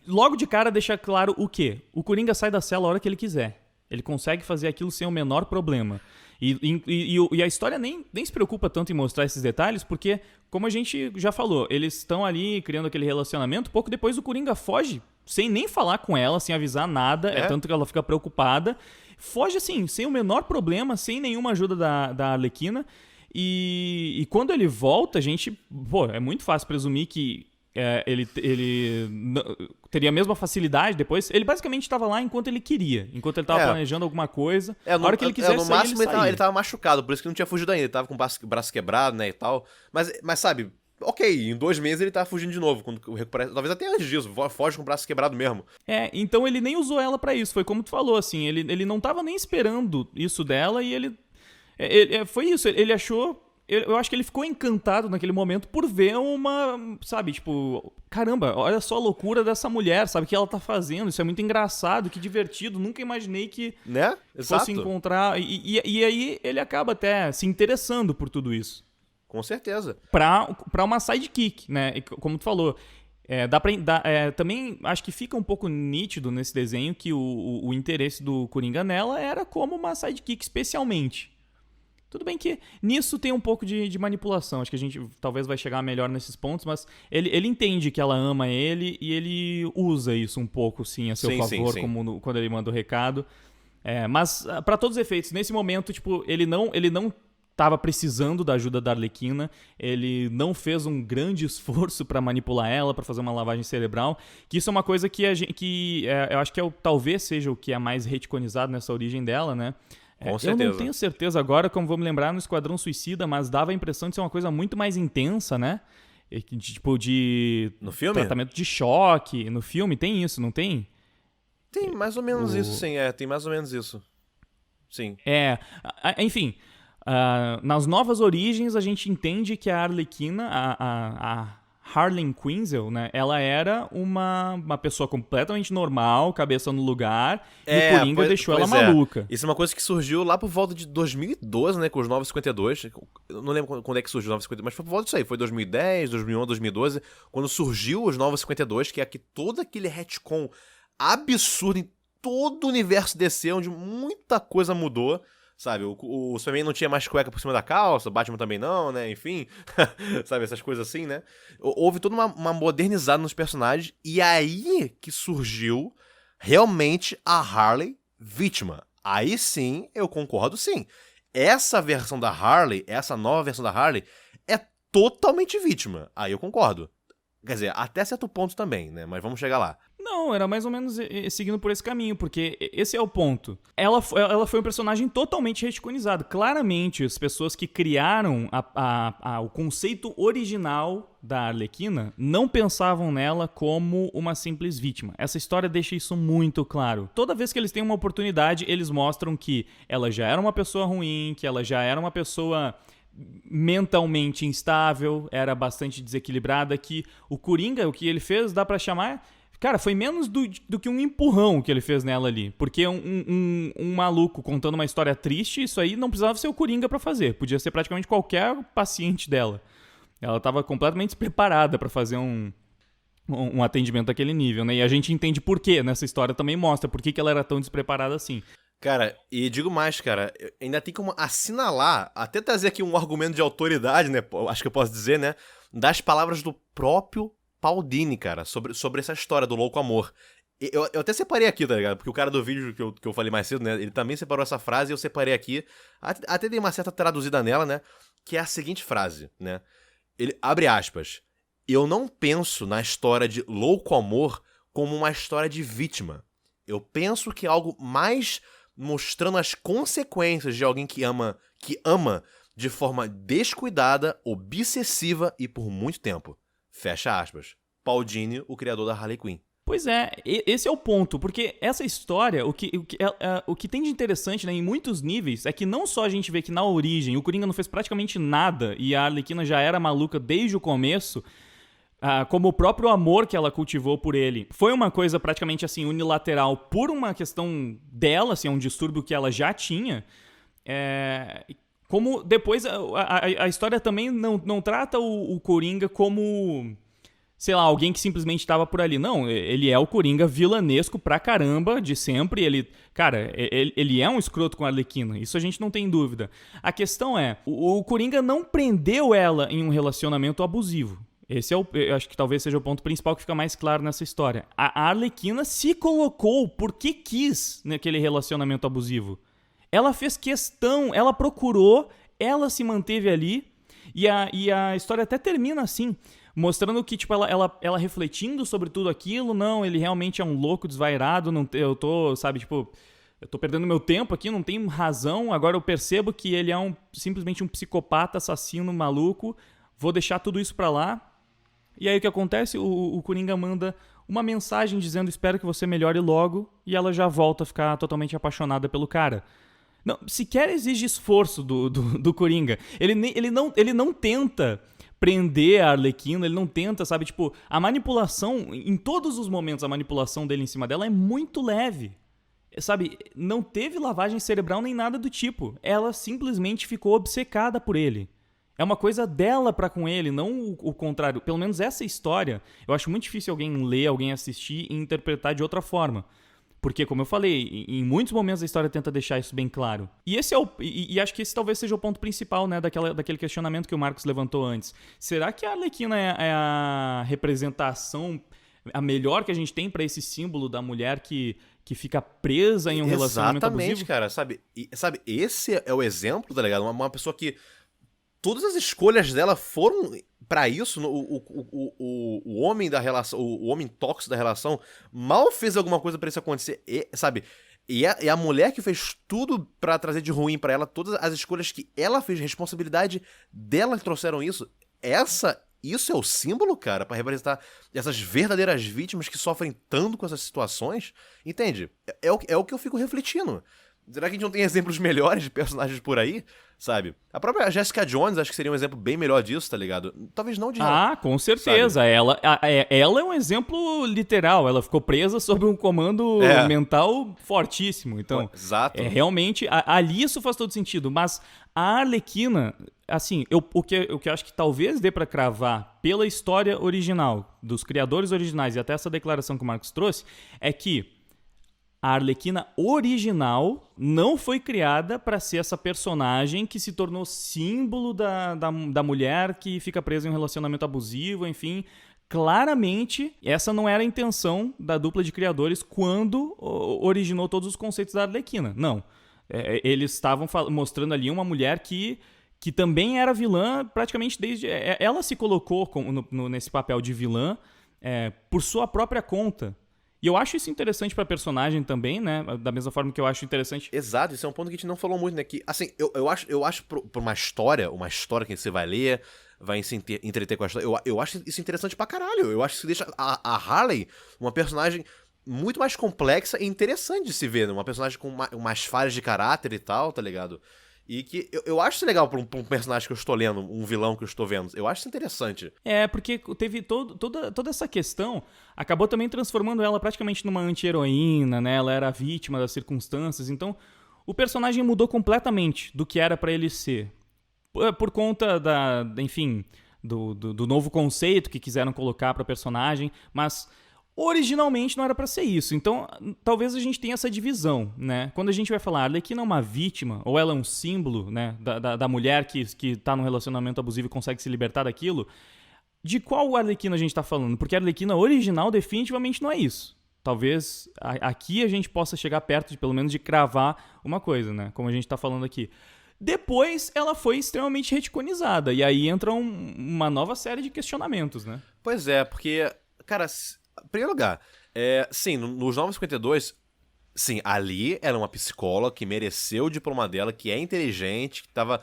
[SPEAKER 1] logo de cara deixa claro o quê? O Coringa sai da cela a hora que ele quiser. Ele consegue fazer aquilo sem o menor problema. E a história nem se preocupa tanto em mostrar esses detalhes, porque, como a gente já falou, eles estão ali criando aquele relacionamento. Pouco depois o Coringa foge, sem nem falar com ela, sem avisar nada. É tanto que ela fica preocupada. Foge assim, sem o menor problema, sem nenhuma ajuda da Arlequina. E quando ele volta, a gente... Pô, é muito fácil presumir que ele teria a mesma facilidade depois. Ele basicamente estava lá enquanto ele queria. Enquanto ele estava planejando alguma coisa. A hora que ele quisesse
[SPEAKER 2] no
[SPEAKER 1] sair,
[SPEAKER 2] máximo
[SPEAKER 1] ele
[SPEAKER 2] ele tava machucado, por isso que não tinha fugido ainda. Ele tava com o braço quebrado, né, e tal. Mas sabe... Ok, em 2 meses ele tá fugindo de novo, quando recupera, talvez até antes disso, foge com o braço quebrado mesmo.
[SPEAKER 1] Então ele nem usou ela pra isso, foi como tu falou, assim, ele não tava nem esperando isso dela e ele foi isso, ele achou, eu acho que ele ficou encantado naquele momento por ver sabe, tipo, caramba, olha só a loucura dessa mulher, sabe, o que ela tá fazendo, isso é muito engraçado, que divertido, nunca imaginei que fosse encontrar, e aí ele acaba até se interessando por tudo isso.
[SPEAKER 2] Com certeza.
[SPEAKER 1] Pra uma sidekick, né? E como tu falou, também acho que fica um pouco nítido nesse desenho que o interesse do Coringa nela era como uma sidekick especialmente. Tudo bem que nisso tem um pouco de manipulação. Acho que a gente talvez vai chegar melhor nesses pontos, mas ele entende que ela ama ele e ele usa isso um pouco, sim, a seu favor, como quando ele manda o recado. Mas, pra todos os efeitos, nesse momento, tipo, ele não estava precisando da ajuda da Arlequina, ele não fez um grande esforço para manipular ela, para fazer uma lavagem cerebral, que isso é uma coisa que, eu acho que talvez seja o que é mais retconizado nessa origem dela, né?
[SPEAKER 2] Com certeza.
[SPEAKER 1] Eu não tenho certeza agora, como vou me lembrar, no Esquadrão Suicida, mas dava a impressão de ser uma coisa muito mais intensa, né? Tipo,
[SPEAKER 2] no filme?
[SPEAKER 1] Tratamento de choque. No filme tem isso, não tem?
[SPEAKER 2] Tem mais ou menos isso, sim. Tem mais ou menos isso. Sim.
[SPEAKER 1] Enfim, nas novas origens a gente entende que a Arlequina, a Harley Quinzel, né? Ela era uma pessoa completamente normal, cabeça no lugar, e o Coringa deixou ela maluca.
[SPEAKER 2] Isso é uma coisa que surgiu lá por volta de 2012, né? Com os 952. Eu não lembro quando é que surgiu os 952, mas foi por volta disso aí. Foi 2010, 2011, 2012, quando surgiu os 952, que é todo aquele retcon absurdo em todo o universo DC, onde muita coisa mudou. Sabe, o Superman não tinha mais cueca por cima da calça, o Batman também não, né, enfim, sabe, essas coisas assim, né. Houve toda uma modernizada nos personagens, e aí que surgiu realmente a Harley vítima. Aí sim, eu concordo sim. Essa versão da Harley, essa nova versão da Harley, é totalmente vítima. Aí eu concordo. Quer dizer, até certo ponto também, né, mas vamos chegar lá.
[SPEAKER 1] Não, era mais ou menos seguindo por esse caminho, porque esse é o ponto. Ela foi um personagem totalmente retconizado. Claramente, as pessoas que criaram o conceito original da Arlequina não pensavam nela como uma simples vítima. Essa história deixa isso muito claro. Toda vez que eles têm uma oportunidade, eles mostram que ela já era uma pessoa ruim, que ela já era uma pessoa mentalmente instável, era bastante desequilibrada, que o Coringa, o que ele fez, dá pra chamar... Cara, foi menos do que um empurrão que ele fez nela ali. Porque um maluco contando uma história triste, isso aí não precisava ser o Coringa pra fazer. Podia ser praticamente qualquer paciente dela. Ela tava completamente despreparada pra fazer um atendimento daquele nível, né? E a gente entende por quê. Nessa história também mostra por que ela era tão despreparada assim.
[SPEAKER 2] Cara, e digo mais, cara, ainda tem como assinalar, até trazer aqui um argumento de autoridade, né? Acho que eu posso dizer, né? Das palavras do próprio Paul Dini, cara, sobre essa história do louco amor. Eu até separei aqui, tá ligado? Porque o cara do vídeo que eu falei mais cedo, né? Ele também separou essa frase e eu separei aqui. Até dei uma certa traduzida nela, né? Que é a seguinte frase, né? Ele abre aspas. Eu não penso na história de louco amor como uma história de vítima. Eu penso que é algo mais mostrando as consequências de alguém que ama de forma descuidada, obsessiva e por muito tempo. Fecha aspas. Paul Dini, o criador da Harley Quinn.
[SPEAKER 1] Pois é, esse é o ponto, porque essa história, o que tem de interessante, né, em muitos níveis, é que não só a gente vê que na origem o Coringa não fez praticamente nada e a Arlequina já era maluca desde o começo, como o próprio amor que ela cultivou por ele foi uma coisa praticamente assim unilateral por uma questão dela, assim, um distúrbio que ela já tinha, como depois a história também não trata o Coringa como, sei lá, alguém que simplesmente estava por ali. Não, ele é o Coringa vilanesco pra caramba, de sempre. Ele é um escroto com a Arlequina, isso a gente não tem dúvida. A questão é, o Coringa não prendeu ela em um relacionamento abusivo. Esse eu acho que talvez seja o ponto principal que fica mais claro nessa história. A Arlequina se colocou porque quis naquele relacionamento abusivo. Ela fez questão, ela procurou, ela se manteve ali, e a história até termina assim, mostrando que, tipo, ela refletindo sobre tudo aquilo. Não, ele realmente é um louco desvairado, eu tô perdendo meu tempo aqui, não tem razão, agora eu percebo que ele é simplesmente um psicopata, assassino, maluco, vou deixar tudo isso pra lá. E aí o que acontece? O Coringa manda uma mensagem dizendo: espero que você melhore logo, e ela já volta a ficar totalmente apaixonada pelo cara. Não, sequer exige esforço do Coringa. Ele não tenta prender a Arlequina, ele não tenta, sabe, tipo, a manipulação, em todos os momentos a manipulação dele em cima dela é muito leve. Sabe, não teve lavagem cerebral nem nada do tipo. Ela simplesmente ficou obcecada por ele. É uma coisa dela pra com ele, não o contrário. Pelo menos essa história, eu acho muito difícil alguém ler, alguém assistir e interpretar de outra forma. Porque, como eu falei, em muitos momentos a história tenta deixar isso bem claro. E esse e acho que esse talvez seja o ponto principal, né, daquele questionamento que o Marcos levantou antes. Será que a Arlequina é a representação, a melhor que a gente tem para esse símbolo da mulher que que fica presa em um relacionamento
[SPEAKER 2] Exatamente,
[SPEAKER 1] abusivo.
[SPEAKER 2] cara, sabe? Sabe, esse é o exemplo, tá ligado? Uma pessoa que todas as escolhas dela foram pra isso. O homem da relação, o homem tóxico da relação mal fez alguma coisa pra isso acontecer, sabe? E a mulher que fez tudo pra trazer de ruim pra ela, todas as escolhas que ela fez, responsabilidade dela que trouxeram isso. Isso é o símbolo, cara, pra representar essas verdadeiras vítimas que sofrem tanto com essas situações. Entende? É o que eu fico refletindo. Será que a gente não tem exemplos melhores de personagens por aí? Sabe? A própria Jessica Jones acho que seria um exemplo bem melhor disso, tá ligado? Talvez não de...
[SPEAKER 1] Com certeza. Ela é um exemplo literal. Ela ficou presa sob um comando mental fortíssimo. Então,
[SPEAKER 2] exato.
[SPEAKER 1] Realmente, ali isso faz todo sentido. Mas a Arlequina, assim, o que eu acho que talvez dê pra cravar pela história original, dos criadores originais e até essa declaração que o Marcos trouxe, é que a Arlequina original não foi criada para ser essa personagem que se tornou símbolo da mulher que fica presa em um relacionamento abusivo, enfim. Claramente, essa não era a intenção da dupla de criadores quando originou todos os conceitos da Arlequina. Não. Eles estavam mostrando ali uma mulher que também era vilã praticamente desde... Ela se colocou nesse papel de vilã por sua própria conta. E eu acho isso interessante pra personagem também, né? Da mesma forma que eu acho interessante...
[SPEAKER 2] Exato, isso é um ponto que a gente não falou muito, né? Que, assim, eu acho por uma história que você vai ler, vai se entreter com a história, eu acho isso interessante pra caralho. Eu acho que isso deixa a Harley uma personagem muito mais complexa e interessante de se ver, né? Uma personagem com umas falhas de caráter e tal, tá ligado? E que eu acho isso legal pra um personagem que eu estou lendo, um vilão que eu estou vendo. Eu acho isso interessante.
[SPEAKER 1] Porque teve toda essa questão, acabou também transformando ela praticamente numa anti-heroína, né? Ela era vítima das circunstâncias, então o personagem mudou completamente do que era pra ele ser. Por conta enfim, do novo conceito que quiseram colocar pra personagem, mas... originalmente não era pra ser isso, então talvez a gente tenha essa divisão, né? Quando a gente vai falar, a Arlequina é uma vítima, ou ela é um símbolo, né, da mulher que tá num relacionamento abusivo e consegue se libertar daquilo, de qual Arlequina a gente tá falando? Porque a Arlequina original definitivamente não é isso. Talvez aqui a gente possa chegar perto de, pelo menos, de cravar uma coisa, né? Como a gente tá falando aqui. Depois ela foi extremamente retconizada, e aí entra uma nova série de questionamentos, né?
[SPEAKER 2] Pois é, porque, cara... Em primeiro lugar, sim, nos 952, sim, ali era uma psicóloga que mereceu o diploma dela, que é inteligente, que tava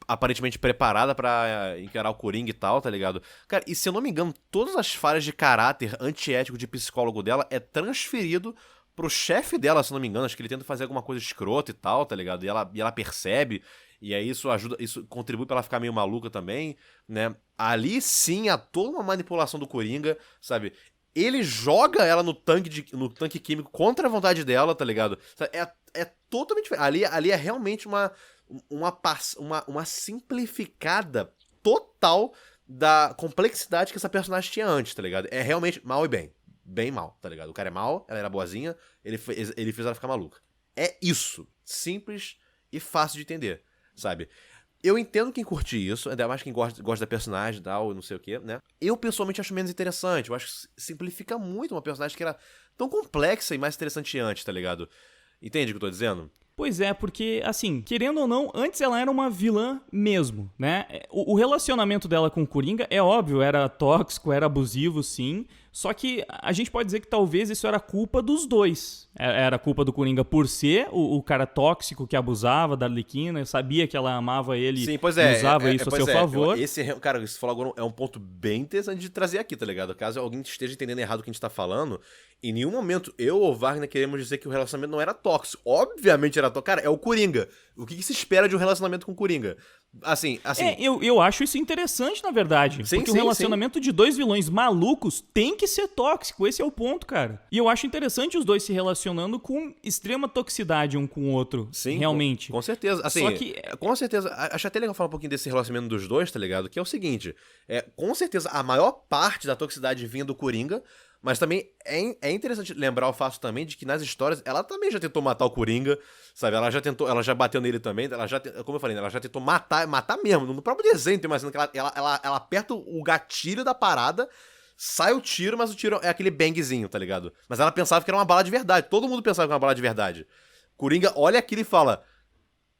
[SPEAKER 2] aparentemente preparada pra encarar o Coringa e tal, tá ligado? Cara, e se eu não me engano, todas as falhas de caráter antiético de psicólogo dela é transferido pro chefe dela, se eu não me engano. Acho que ele tenta fazer alguma coisa escrota e tal, tá ligado? E ela percebe, e aí isso contribui pra ela ficar meio maluca também, né? Ali sim há toda uma manipulação do Coringa, sabe? Ele joga ela no tanque químico contra a vontade dela, tá ligado? É totalmente diferente. Ali é realmente uma simplificada total da complexidade que essa personagem tinha antes, tá ligado? É realmente mal e bem. Bem mal, tá ligado? O cara é mal, ela era boazinha, ele fez ela ficar maluca. É isso. Simples e fácil de entender, sabe? Eu entendo quem curte isso, ainda mais quem gosta da personagem e tal, não sei o que, né? Eu, pessoalmente, acho menos interessante. Eu acho que simplifica muito uma personagem que era tão complexa e mais interessante antes, tá ligado? Entende o que eu tô dizendo?
[SPEAKER 1] Pois é, porque, assim, querendo ou não, antes ela era uma vilã mesmo, né? O relacionamento dela com o Coringa, é óbvio, era tóxico, era abusivo, sim. Só que a gente pode dizer que talvez isso era culpa dos dois. Era culpa do Coringa por ser o cara tóxico que abusava da Arlequina, sabia que ela amava ele.
[SPEAKER 2] Sim, pois é.
[SPEAKER 1] E usava isso a seu favor.
[SPEAKER 2] Cara, isso falou agora é um ponto bem interessante de trazer aqui, tá ligado? Caso alguém esteja entendendo errado o que a gente tá falando, em nenhum momento eu ou Wagner queremos dizer que o relacionamento não era tóxico. Obviamente era tóxico. Cara, é o Coringa. O que se espera de um relacionamento com o Coringa? Assim...
[SPEAKER 1] Eu acho isso interessante, na verdade.
[SPEAKER 2] Sim,
[SPEAKER 1] porque o relacionamento de dois vilões malucos tem que ser tóxico. Esse é o ponto, cara. E eu acho interessante os dois se relacionando com extrema toxicidade um com o outro.
[SPEAKER 2] Sim,
[SPEAKER 1] realmente.
[SPEAKER 2] Com certeza. Assim,
[SPEAKER 1] Só que...
[SPEAKER 2] com certeza. Acho até legal falar um pouquinho desse relacionamento dos dois, tá ligado? Que é o seguinte. Com certeza, a maior parte da toxicidade vinha do Coringa. Mas também é interessante lembrar o fato também de que nas histórias ela também já tentou matar o Coringa, sabe? Ela já bateu nele também, como eu falei, né? Ela já tentou matar mesmo. No próprio desenho tem uma cena que ela aperta o gatilho da parada, sai o tiro, mas o tiro é aquele bangzinho, tá ligado? Mas ela pensava que era uma bala de verdade. Todo mundo pensava que era uma bala de verdade. Coringa olha aquilo e fala: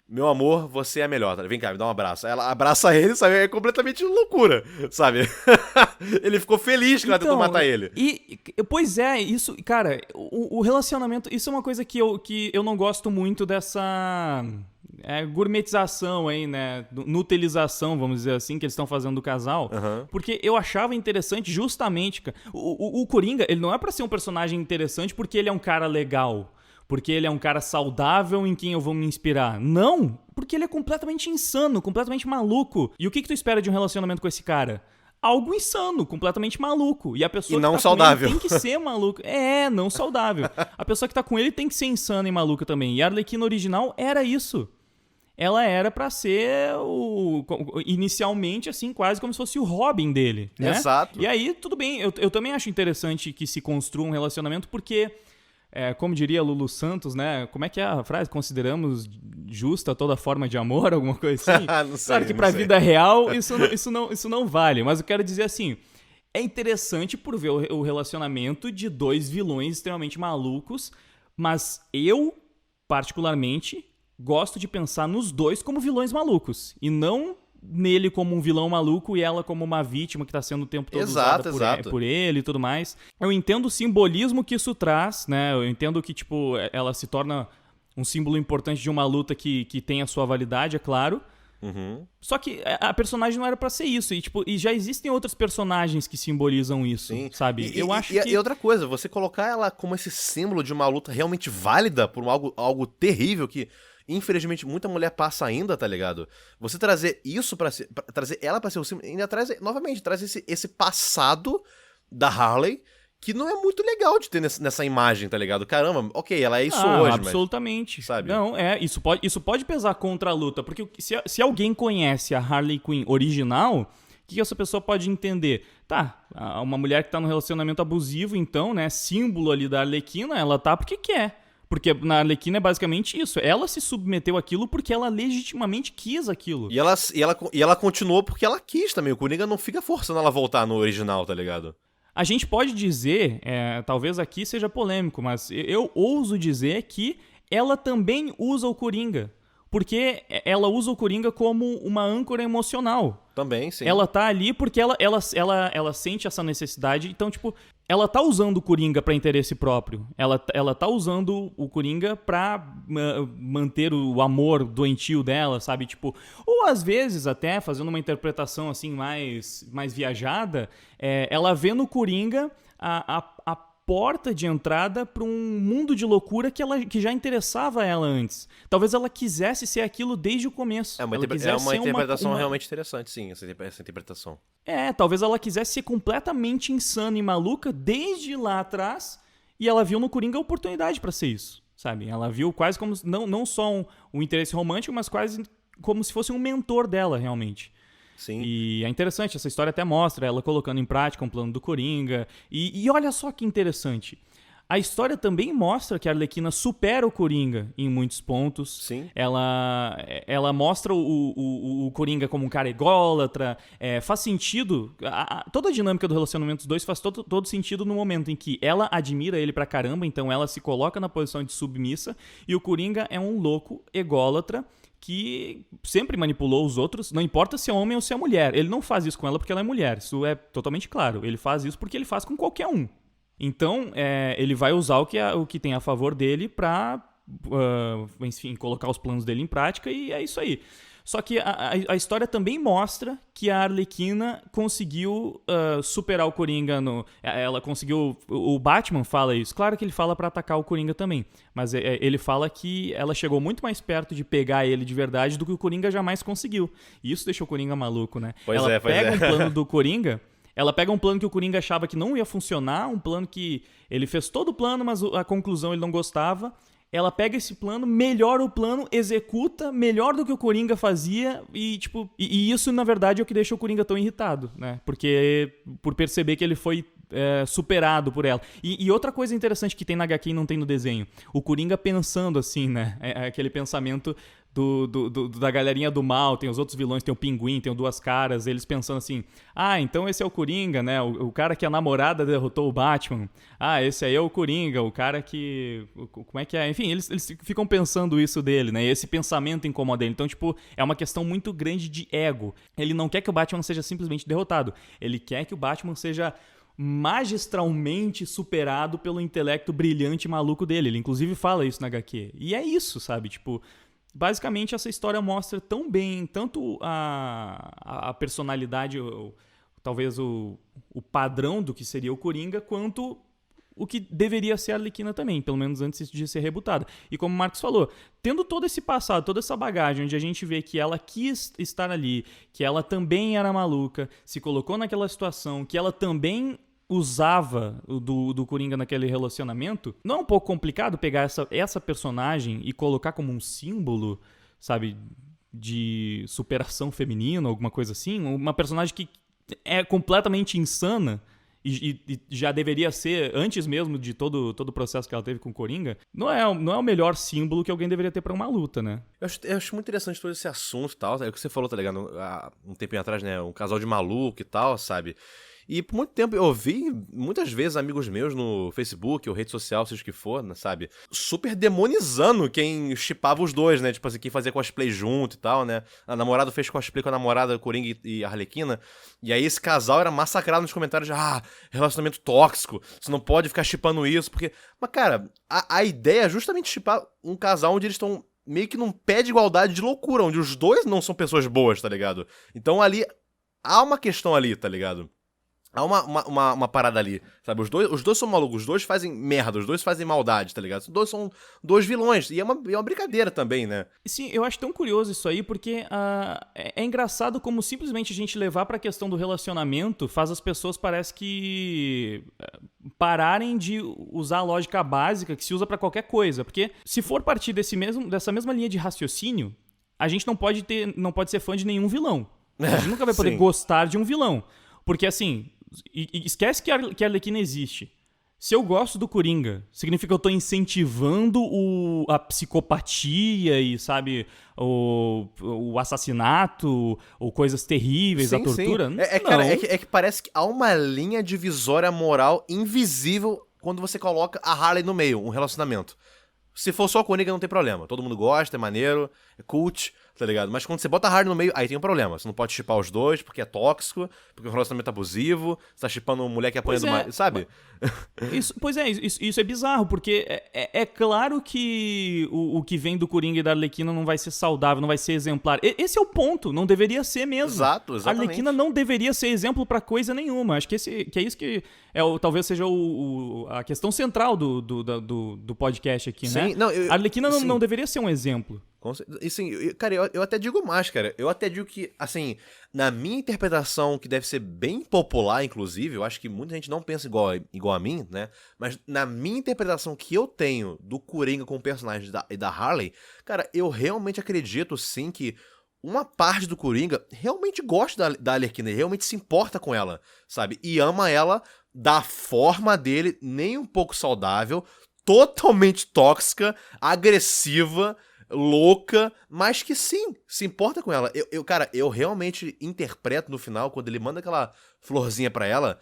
[SPEAKER 2] meu amor, você é a melhor, tá? Vem cá, me dá um abraço. Ela abraça ele, sabe? É completamente loucura, sabe? Ele ficou feliz que ela tentou matar ele.
[SPEAKER 1] Pois é, isso, cara, o relacionamento, isso é uma coisa que eu não gosto muito dessa gourmetização aí, né? Nutelização, vamos dizer assim, que eles estão fazendo do casal.
[SPEAKER 2] Uhum.
[SPEAKER 1] Porque eu achava interessante justamente, cara, o Coringa, ele não é pra ser um personagem interessante porque ele é um cara legal. Porque ele é um cara saudável em quem eu vou me inspirar. Não! Porque ele é completamente insano, completamente maluco. E o que tu espera de um relacionamento com esse cara? Algo insano, completamente maluco. E a pessoa
[SPEAKER 2] e não
[SPEAKER 1] que tá
[SPEAKER 2] saudável.
[SPEAKER 1] com ele tem que ser maluca. Não saudável. A pessoa que tá com ele tem que ser insana e maluca também. E a Arlequina original era isso. Ela era pra ser inicialmente, assim, quase como se fosse o Robin dele, né?
[SPEAKER 2] Exato.
[SPEAKER 1] E aí, tudo bem. Eu também acho interessante que se construa um relacionamento porque... como diria Lulu Santos, né? Como é que é a frase? Consideramos justa toda forma de amor, alguma coisa assim?
[SPEAKER 2] Não sei,
[SPEAKER 1] claro que pra vida real isso não vale, mas eu quero dizer assim, é interessante por ver o relacionamento de dois vilões extremamente malucos, mas eu, particularmente, gosto de pensar nos dois como vilões malucos, e não nele como um vilão maluco e ela como uma vítima que tá sendo o tempo todo usada por ele e tudo mais. Eu entendo o simbolismo que isso traz, né? Eu entendo que, tipo, ela se torna um símbolo importante de uma luta que tem a sua validade, é claro.
[SPEAKER 2] Uhum.
[SPEAKER 1] Só que a personagem não era pra ser isso. E já existem outros personagens que simbolizam isso,
[SPEAKER 2] sim,
[SPEAKER 1] sabe?
[SPEAKER 2] E outra coisa, você colocar ela como esse símbolo de uma luta realmente válida por algo terrível que... infelizmente, muita mulher passa ainda, tá ligado? Você trazer isso trazer ela pra ser o símbolo, ainda traz esse passado da Harley, que não é muito legal de ter nessa imagem, tá ligado? Caramba, ok, ela é isso hoje,
[SPEAKER 1] absolutamente.
[SPEAKER 2] Mas, sabe?
[SPEAKER 1] Não, isso pode pesar contra a luta, porque se alguém conhece a Harley Quinn original, o que essa pessoa pode entender? Tá, uma mulher que tá num relacionamento abusivo, então, né, símbolo ali da Arlequina, ela tá porque quer. Porque na Arlequina é basicamente isso. Ela se submeteu àquilo porque ela legitimamente quis aquilo.
[SPEAKER 2] E ela continuou porque ela quis também. O Coringa não fica forçando ela a voltar no original, tá ligado?
[SPEAKER 1] A gente pode dizer, talvez aqui seja polêmico, mas eu ouso dizer que ela também usa o Coringa. Porque ela usa o Coringa como uma âncora emocional.
[SPEAKER 2] Também, sim.
[SPEAKER 1] Ela tá ali porque ela sente essa necessidade. Então, tipo, ela tá usando o Coringa pra interesse próprio. Ela tá usando o Coringa pra manter o amor doentio dela, sabe? Tipo, ou às vezes até, fazendo uma interpretação assim mais viajada, ela vê no Coringa a porta de entrada para um mundo de loucura que já interessava ela antes. Talvez ela quisesse ser aquilo desde o começo.
[SPEAKER 2] É uma interpretação realmente interessante, sim, essa interpretação.
[SPEAKER 1] Talvez ela quisesse ser completamente insana e maluca desde lá atrás e ela viu no Coringa a oportunidade para ser isso, sabe? Ela viu quase como, não só um interesse romântico, mas quase como se fosse um mentor dela, realmente.
[SPEAKER 2] Sim.
[SPEAKER 1] E é interessante, essa história até mostra ela colocando em prática um plano do Coringa. E olha só que interessante. A história também mostra que a Arlequina supera o Coringa em muitos pontos.
[SPEAKER 2] Sim.
[SPEAKER 1] Ela mostra o Coringa como um cara ególatra. Faz sentido. Toda a dinâmica do relacionamento dos dois faz todo sentido no momento em que ela admira ele pra caramba, então ela se coloca na posição de submissa. E o Coringa é um louco ególatra que sempre manipulou os outros, não importa se é homem ou se é mulher. Ele não faz isso com ela porque ela é mulher, isso é totalmente claro. Ele faz isso porque ele faz com qualquer um. Então, ele vai usar o que tem a favor dele pra, enfim, colocar os planos dele em prática e é isso aí. Só que a história também mostra que a Arlequina conseguiu superar o Coringa. Ela conseguiu... O Batman fala isso. Claro que ele fala pra atacar o Coringa também. Mas ele fala que ela chegou muito mais perto de pegar ele de verdade do que o Coringa jamais conseguiu. E isso deixou o Coringa maluco, né? Ela pega um plano do Coringa... Ela pega um plano que o Coringa achava que não ia funcionar, um plano que ele fez todo o plano, mas a conclusão ele não gostava. Ela pega esse plano, melhora o plano, executa melhor do que o Coringa fazia e, tipo, e isso, na verdade, é o que deixa o Coringa tão irritado, né? Porque por perceber que ele foi superado por ela. E outra coisa interessante que tem na HQ e não tem no desenho, o Coringa pensando assim, né? Aquele pensamento da galerinha do mal, tem os outros vilões, tem o Pinguim, tem o Duas Caras, eles pensando assim, então esse é o Coringa, né? O cara que a namorada derrotou o Batman. Esse aí é o Coringa, o cara que... Como é que é? Enfim, eles ficam pensando isso dele, né? E esse pensamento incomoda ele. Então, tipo, é uma questão muito grande de ego. Ele não quer que o Batman seja simplesmente derrotado. Ele quer que o Batman seja magistralmente superado pelo intelecto brilhante e maluco dele. Ele, inclusive, fala isso na HQ. E é isso, sabe? Tipo... Basicamente, essa história mostra tão bem tanto a personalidade, talvez o padrão do que seria o Coringa, quanto o que deveria ser a Arlequina também, pelo menos antes de ser rebutada. E como o Marcos falou, tendo todo esse passado, toda essa bagagem, onde a gente vê que ela quis estar ali, que ela também era maluca, se colocou naquela situação, que ela também... usava do Coringa naquele relacionamento, não é um pouco complicado pegar essa personagem e colocar como um símbolo, sabe, de superação feminina, alguma coisa assim? Uma personagem que é completamente insana e já deveria ser, antes mesmo de todo o processo que ela teve com o Coringa, não é o melhor símbolo que alguém deveria ter pra uma luta, né?
[SPEAKER 2] Eu acho muito interessante todo esse assunto e tal, é o que você falou, tá ligado? Há um tempinho atrás, né, um casal de maluco e tal, sabe? E por muito tempo eu ouvi, muitas vezes, amigos meus no Facebook ou rede social, seja o que for, né, sabe? Super demonizando quem shippava os dois, né? Tipo assim, quem fazia cosplay junto e tal, né? A namorada fez cosplay com a namorada Coringa e Arlequina. E aí esse casal era massacrado nos comentários de, relacionamento tóxico, você não pode ficar shippando isso, porque... Mas, cara, a ideia é justamente shippar um casal onde eles estão meio que num pé de igualdade de loucura, onde os dois não são pessoas boas, tá ligado? Então ali, há uma questão ali, tá ligado? Há uma parada ali, sabe? Os dois são malucos, os dois fazem merda, os dois fazem maldade, tá ligado? Os dois são dois vilões, e é uma brincadeira também, né?
[SPEAKER 1] Sim, eu acho tão curioso isso aí, porque é engraçado como simplesmente a gente levar pra questão do relacionamento faz as pessoas, parece que, pararem de usar a lógica básica que se usa pra qualquer coisa. Porque se for partir dessa mesma linha de raciocínio, a gente não pode ser fã de nenhum vilão. A gente nunca vai poder gostar de um vilão. Porque, assim... esquece que a Arlequina existe. Se eu gosto do Coringa, significa que eu tô incentivando a psicopatia e, sabe, o assassinato, ou coisas terríveis, a tortura?
[SPEAKER 2] Sim. Cara, é que parece que há uma linha divisória moral invisível quando você coloca a Harley no meio, um relacionamento. Se for só o Coringa, não tem problema. Todo mundo gosta, é maneiro, é cult, tá ligado? Mas quando você bota a Harley no meio, aí tem um problema. Você não pode shippar os dois, porque é tóxico, porque o relacionamento é abusivo, você tá shippando uma mulher que apanha do marido, sabe?
[SPEAKER 1] Isso é bizarro, porque é claro que o que vem do Coringa e da Arlequina não vai ser saudável, não vai ser exemplar. Esse é o ponto, não deveria ser mesmo.
[SPEAKER 2] Exatamente.
[SPEAKER 1] A Arlequina não deveria ser exemplo pra coisa nenhuma. Acho que é isso que talvez seja a questão central do podcast aqui, né?
[SPEAKER 2] Não,
[SPEAKER 1] a Arlequina não deveria ser um exemplo.
[SPEAKER 2] E sim, cara, eu até digo mais, cara. Eu até digo que, assim, na minha interpretação, que deve ser bem popular, inclusive, eu acho que muita gente não pensa igual a mim, né? Mas na minha interpretação que eu tenho do Coringa com o personagem da Harley, cara, eu realmente acredito, sim, que uma parte do Coringa realmente gosta da Arlequina, realmente se importa com ela, sabe? E ama ela da forma dele, nem um pouco saudável, totalmente tóxica, agressiva, louca, mas que sim, se importa com ela. Cara, eu realmente interpreto no final, quando ele manda aquela florzinha pra ela,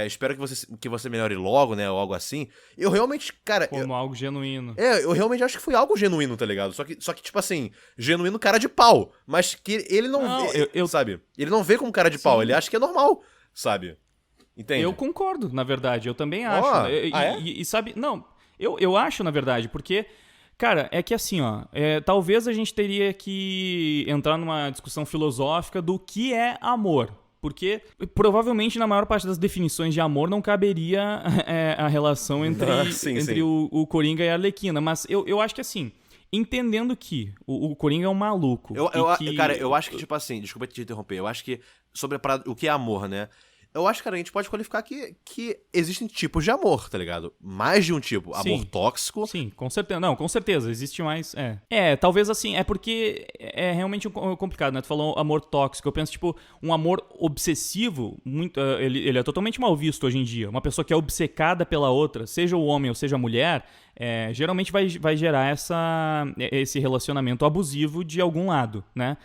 [SPEAKER 2] espero que você melhore logo, né, ou algo assim. Eu realmente, cara...
[SPEAKER 1] Como algo genuíno.
[SPEAKER 2] Eu realmente acho que foi algo genuíno, tá ligado? Só que tipo assim, genuíno cara de pau, mas que ele não vê, sabe? Ele não vê como cara de pau, ele acha que é normal, sabe? Entende?
[SPEAKER 1] Eu concordo, na verdade, eu também acho. E sabe, não, eu acho, na verdade, porque... Cara, é que assim, talvez a gente teria que entrar numa discussão filosófica do que é amor. Porque provavelmente na maior parte das definições de amor não caberia a relação entre o Coringa e a Arlequina. Mas eu acho que assim, entendendo que o Coringa é um maluco.
[SPEAKER 2] Cara, eu acho que, tipo assim, desculpa te interromper, eu acho que sobre o que é amor, né? Eu acho, cara, a gente pode qualificar que existem tipos de amor, tá ligado? Mais de um tipo.
[SPEAKER 1] Sim.
[SPEAKER 2] Amor tóxico.
[SPEAKER 1] Sim, com certeza. Não, com certeza. Existe mais. Talvez assim. É porque é realmente complicado, né? Tu falou amor tóxico. Eu penso, tipo, um amor obsessivo, muito, ele é totalmente mal visto hoje em dia. Uma pessoa que é obcecada pela outra, seja o homem ou seja a mulher, geralmente vai gerar esse relacionamento abusivo de algum lado, né?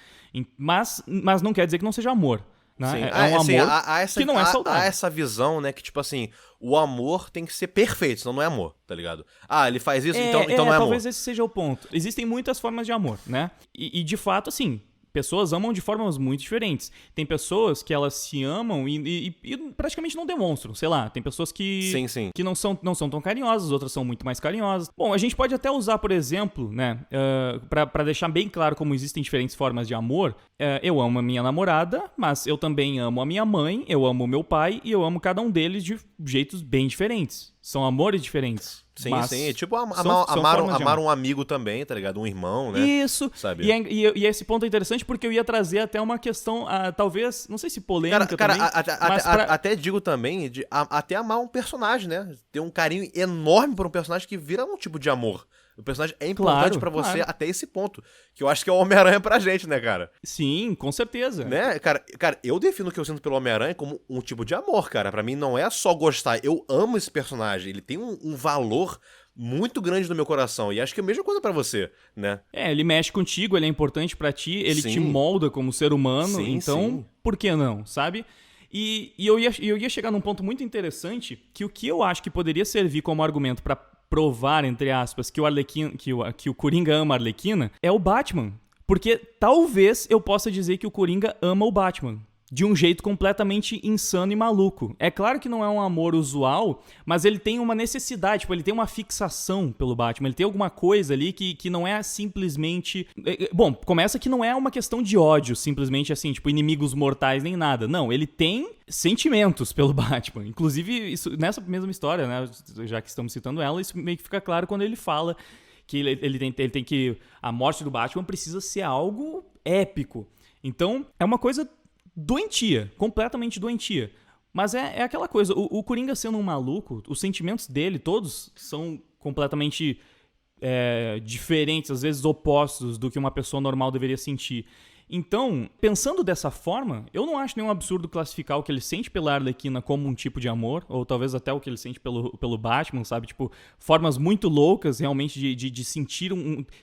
[SPEAKER 1] Mas não quer dizer que não seja amor. Né?
[SPEAKER 2] Sim.
[SPEAKER 1] Um amor que não é saudável.
[SPEAKER 2] Há essa visão, né, que tipo assim, o amor tem que ser perfeito, senão não é amor, tá ligado? Ele faz isso, então não é amor.
[SPEAKER 1] Talvez esse seja o ponto. Existem muitas formas de amor, né? E de fato, assim, pessoas amam de formas muito diferentes. Tem pessoas que elas se amam e praticamente não demonstram, sei lá. Tem pessoas que,
[SPEAKER 2] sim.
[SPEAKER 1] que não são tão carinhosas, outras são muito mais carinhosas. Bom, a gente pode até usar, por exemplo, né, pra deixar bem claro como existem diferentes formas de amor. Eu amo a minha namorada, mas eu também amo a minha mãe, eu amo o meu pai e eu amo cada um deles de jeitos bem diferentes. São amores diferentes.
[SPEAKER 2] Sim. É tipo amar um amigo também, tá ligado? Um irmão, né?
[SPEAKER 1] Isso.
[SPEAKER 2] Sabe?
[SPEAKER 1] E esse ponto é interessante porque eu ia trazer até uma questão, talvez, não sei se polêmica
[SPEAKER 2] cara,
[SPEAKER 1] também.
[SPEAKER 2] até digo também, até amar um personagem, né? Ter um carinho enorme por um personagem que vira um tipo de amor. O personagem é importante pra você até esse ponto. Que eu acho que é o Homem-Aranha pra gente, né, cara?
[SPEAKER 1] Sim, com certeza.
[SPEAKER 2] Né, cara, eu defino o que eu sinto pelo Homem-Aranha como um tipo de amor, cara. Pra mim não é só gostar. Eu amo esse personagem. Ele tem um valor muito grande no meu coração. E acho que é a mesma coisa pra você, né?
[SPEAKER 1] Ele mexe contigo, ele é importante pra ti, ele te molda como ser humano. Então, por que não, sabe? E eu ia chegar num ponto muito interessante, que o que eu acho que poderia servir como argumento pra provar, entre aspas, que o Coringa ama a Arlequina, é o Batman. Porque talvez eu possa dizer que o Coringa ama o Batman. De um jeito completamente insano e maluco. É claro que não é um amor usual, mas ele tem uma necessidade, tipo, ele tem uma fixação pelo Batman. Ele tem alguma coisa ali que não é simplesmente... Bom, começa que não é uma questão de ódio, simplesmente assim, tipo, inimigos mortais nem nada. Não, ele tem sentimentos pelo Batman. Inclusive, isso, nessa mesma história, né, já que estamos citando ela, isso meio que fica claro quando ele fala que ele tem que... A morte do Batman precisa ser algo épico. Então, é uma coisa doentia, completamente doentia. Mas é aquela coisa, o Coringa sendo um maluco, os sentimentos dele todos são completamente diferentes, às vezes opostos do que uma pessoa normal deveria sentir. Então, pensando dessa forma, eu não acho nenhum absurdo classificar o que ele sente pela Arlequina como um tipo de amor, ou talvez até o que ele sente pelo Batman, sabe? Tipo, formas muito loucas realmente de sentir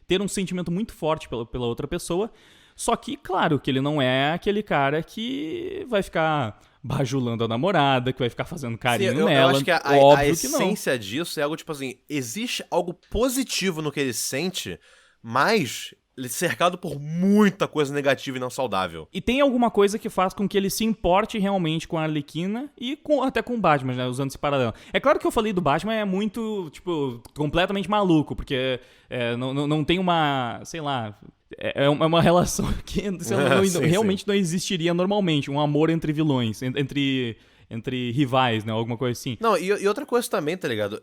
[SPEAKER 1] ter um sentimento muito forte pela outra pessoa. Só que, claro, que ele não é aquele cara que vai ficar bajulando a namorada, que vai ficar fazendo carinho nela.
[SPEAKER 2] Eu acho que a essência disso é algo tipo assim, existe algo positivo no que ele sente, mas cercado por muita coisa negativa e não saudável.
[SPEAKER 1] E tem alguma coisa que faz com que ele se importe realmente com a Arlequina e até com o Batman, né, usando esse paralelo. É claro que eu falei do Batman é muito, tipo, completamente maluco, porque não tem uma, sei lá... É uma relação que realmente não existiria normalmente. Um amor entre vilões, entre rivais, né? Alguma coisa assim.
[SPEAKER 2] Não, e outra coisa também, tá ligado?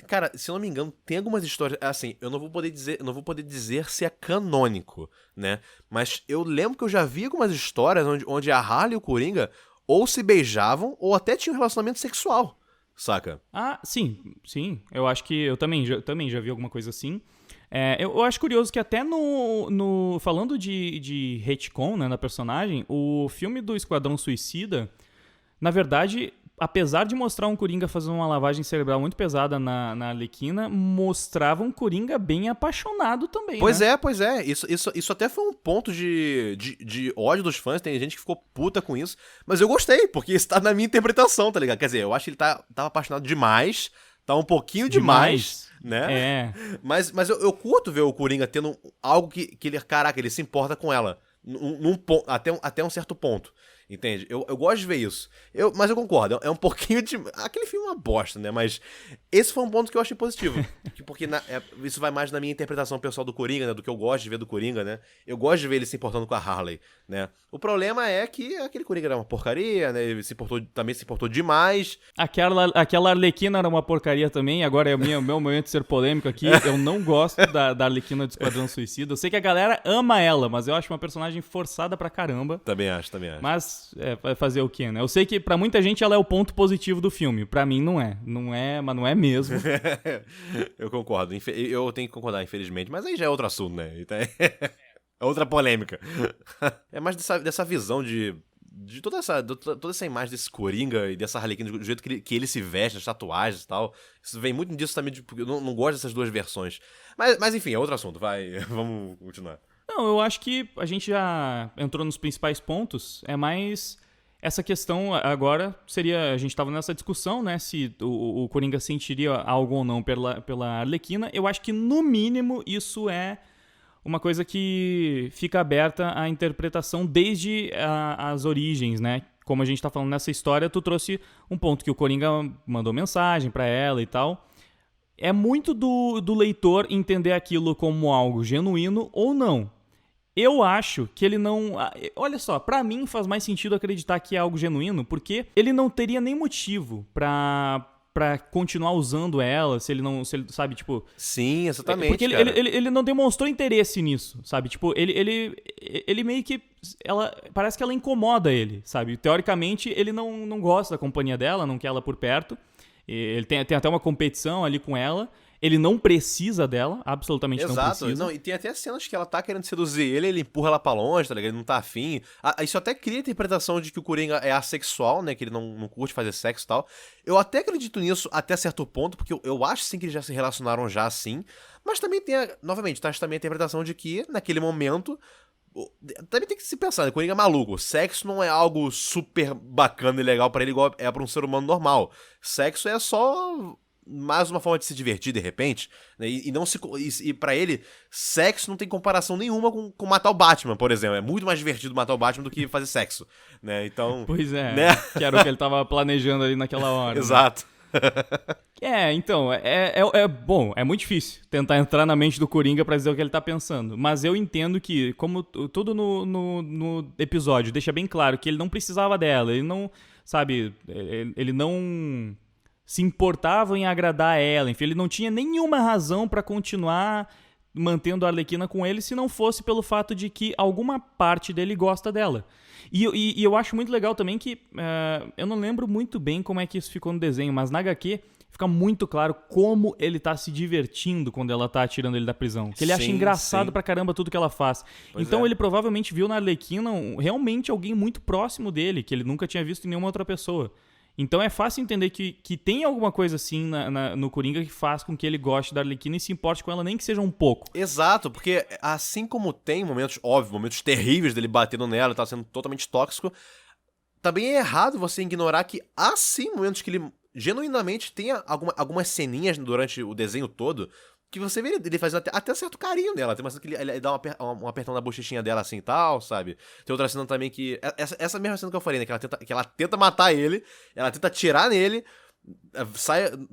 [SPEAKER 2] Cara, se eu não me engano, tem algumas histórias... Assim, eu não vou poder dizer se é canônico, né? Mas eu lembro que eu já vi algumas histórias onde a Harley e o Coringa ou se beijavam ou até tinham um relacionamento sexual, saca?
[SPEAKER 1] Sim. Eu acho que eu também já vi alguma coisa assim. Eu acho curioso que até falando de retcon, né, na personagem, o filme do Esquadrão Suicida, na verdade, apesar de mostrar um Coringa fazendo uma lavagem cerebral muito pesada na Arlequina, mostrava um Coringa bem apaixonado também,
[SPEAKER 2] Pois
[SPEAKER 1] né?
[SPEAKER 2] é. Isso até foi um ponto de ódio dos fãs, tem gente que ficou puta com isso, mas eu gostei, porque isso tá na minha interpretação, tá ligado? Quer dizer, eu acho que ele tava apaixonado demais, tá um pouquinho demais, né? Mas eu curto ver o Coringa tendo algo que ele, caraca, ele se importa com ela. Até um certo ponto. Entende? Eu gosto de ver isso. Mas eu concordo, é um pouquinho de... Aquele filme é uma bosta, né? Mas esse foi um ponto que eu achei positivo. Porque isso vai mais na minha interpretação pessoal do Coringa, né? Do que eu gosto de ver do Coringa, né? Eu gosto de ver ele se importando com a Harley, né? O problema é que aquele Coringa era uma porcaria, né? Ele também se importou demais.
[SPEAKER 1] Aquela Arlequina era uma porcaria também. Agora é o meu momento de ser polêmico aqui. Eu não gosto da Arlequina do Esquadrão Suicida. Eu sei que a galera ama ela, mas eu acho uma personagem forçada pra caramba.
[SPEAKER 2] Também acho.
[SPEAKER 1] Mas Mas vai fazer o quê, né? Eu sei que pra muita gente ela é o ponto positivo do filme. Pra mim não é. Não é, mas não é mesmo.
[SPEAKER 2] Eu concordo. Eu tenho que concordar, infelizmente. Mas aí já é outro assunto, né? Então é outra polêmica. É mais dessa visão de toda essa imagem desse Coringa e dessa Harley Quinn, do jeito que ele se veste, as tatuagens e tal. Isso vem muito disso também, porque eu não gosto dessas duas versões. Mas enfim, é outro assunto. Vai, vamos continuar.
[SPEAKER 1] Não, eu acho que a gente já entrou nos principais pontos. É mais essa questão agora seria... A gente estava nessa discussão, né? Se o Coringa sentiria algo ou não pela Arlequina. Eu acho que, no mínimo, isso é uma coisa que fica aberta à interpretação desde as origens, né? Como a gente tá falando nessa história, tu trouxe um ponto que o Coringa mandou mensagem pra ela e tal. É muito do leitor entender aquilo como algo genuíno ou não. Eu acho que ele não... Olha só, pra mim faz mais sentido acreditar que é algo genuíno, porque ele não teria nem motivo pra continuar usando ela, se ele sabe, tipo...
[SPEAKER 2] Sim, exatamente,
[SPEAKER 1] porque ele não demonstrou interesse nisso, sabe? Tipo, ele meio que... Parece que ela incomoda ele, sabe? Teoricamente, ele não gosta da companhia dela, não quer ela por perto. Ele tem até uma competição ali com ela. Ele não precisa dela, absolutamente não precisa.
[SPEAKER 2] Exato, e tem até cenas que ela tá querendo seduzir ele empurra ela pra longe, tá ligado? Ele não tá afim. Isso até cria a interpretação de que o Coringa é assexual, né? Que ele não curte fazer sexo e tal. Eu até acredito nisso até certo ponto, porque eu acho sim que eles já se relacionaram já assim. Mas também tem, novamente, tá também a interpretação de que, naquele momento... Também tem que se pensar, né? Coringa é maluco. Sexo não é algo super bacana e legal pra ele, igual é pra um ser humano normal. Sexo é só... mais uma forma de se divertir de repente, né? E pra ele, sexo não tem comparação nenhuma com matar o Batman, por exemplo. É muito mais divertido matar o Batman do que fazer sexo, né? Então,
[SPEAKER 1] pois é,
[SPEAKER 2] né?
[SPEAKER 1] Que era o que ele tava planejando ali naquela hora.
[SPEAKER 2] Exato.
[SPEAKER 1] Né? Então, bom, é muito difícil tentar entrar na mente do Coringa pra dizer o que ele tá pensando, mas eu entendo que, como tudo no episódio deixa bem claro que ele não precisava dela, ele não, sabe, ele não se importava em agradar a ela, enfim, ele não tinha nenhuma razão pra continuar mantendo a Arlequina com ele se não fosse pelo fato de que alguma parte dele gosta dela. E eu acho muito legal também que, eu não lembro muito bem como é que isso ficou no desenho, mas na HQ fica muito claro como ele tá se divertindo quando ela tá tirando ele da prisão. Que ele acha engraçado pra caramba tudo que ela faz. Então ele provavelmente viu na Arlequina realmente alguém muito próximo dele, que ele nunca tinha visto em nenhuma outra pessoa. Então é fácil entender que tem alguma coisa assim no Coringa que faz com que ele goste da Arlequina e se importe com ela, nem que seja um pouco.
[SPEAKER 2] Exato, porque assim como tem momentos, óbvio, momentos terríveis dele batendo nela e tá sendo totalmente tóxico, também é errado você ignorar que há sim momentos que ele genuinamente tem algumas ceninhas durante o desenho todo que você vê ele fazendo até certo carinho nela. Tem uma cena que ele dá um apertão na bochechinha dela assim e tal, sabe? Tem outra cena também que... Essa mesma cena que eu falei, né? Que ela tenta matar ele, ela tenta atirar nele,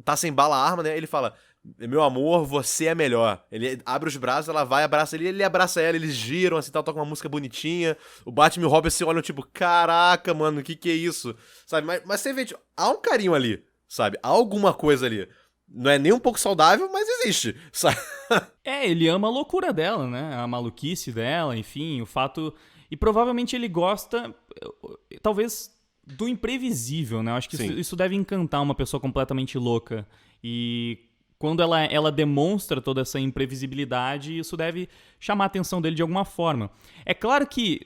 [SPEAKER 2] tá sem bala a arma, né? Ele fala, meu amor, você é melhor. Ele abre os braços, ela vai, abraça ele abraça ela, eles giram assim tal, toca uma música bonitinha. O Batman e o Robin se olham tipo, caraca, mano, o que é isso? Sabe? Mas você vê, tipo, há um carinho ali, sabe? Há alguma coisa ali. Não é nem um pouco saudável, mas existe, sabe?
[SPEAKER 1] Ele ama a loucura dela, né? A maluquice dela, enfim, o fato... E provavelmente ele gosta, talvez, do imprevisível, né? Eu acho que isso deve encantar uma pessoa completamente louca. E quando ela demonstra toda essa imprevisibilidade, isso deve chamar a atenção dele de alguma forma. É claro que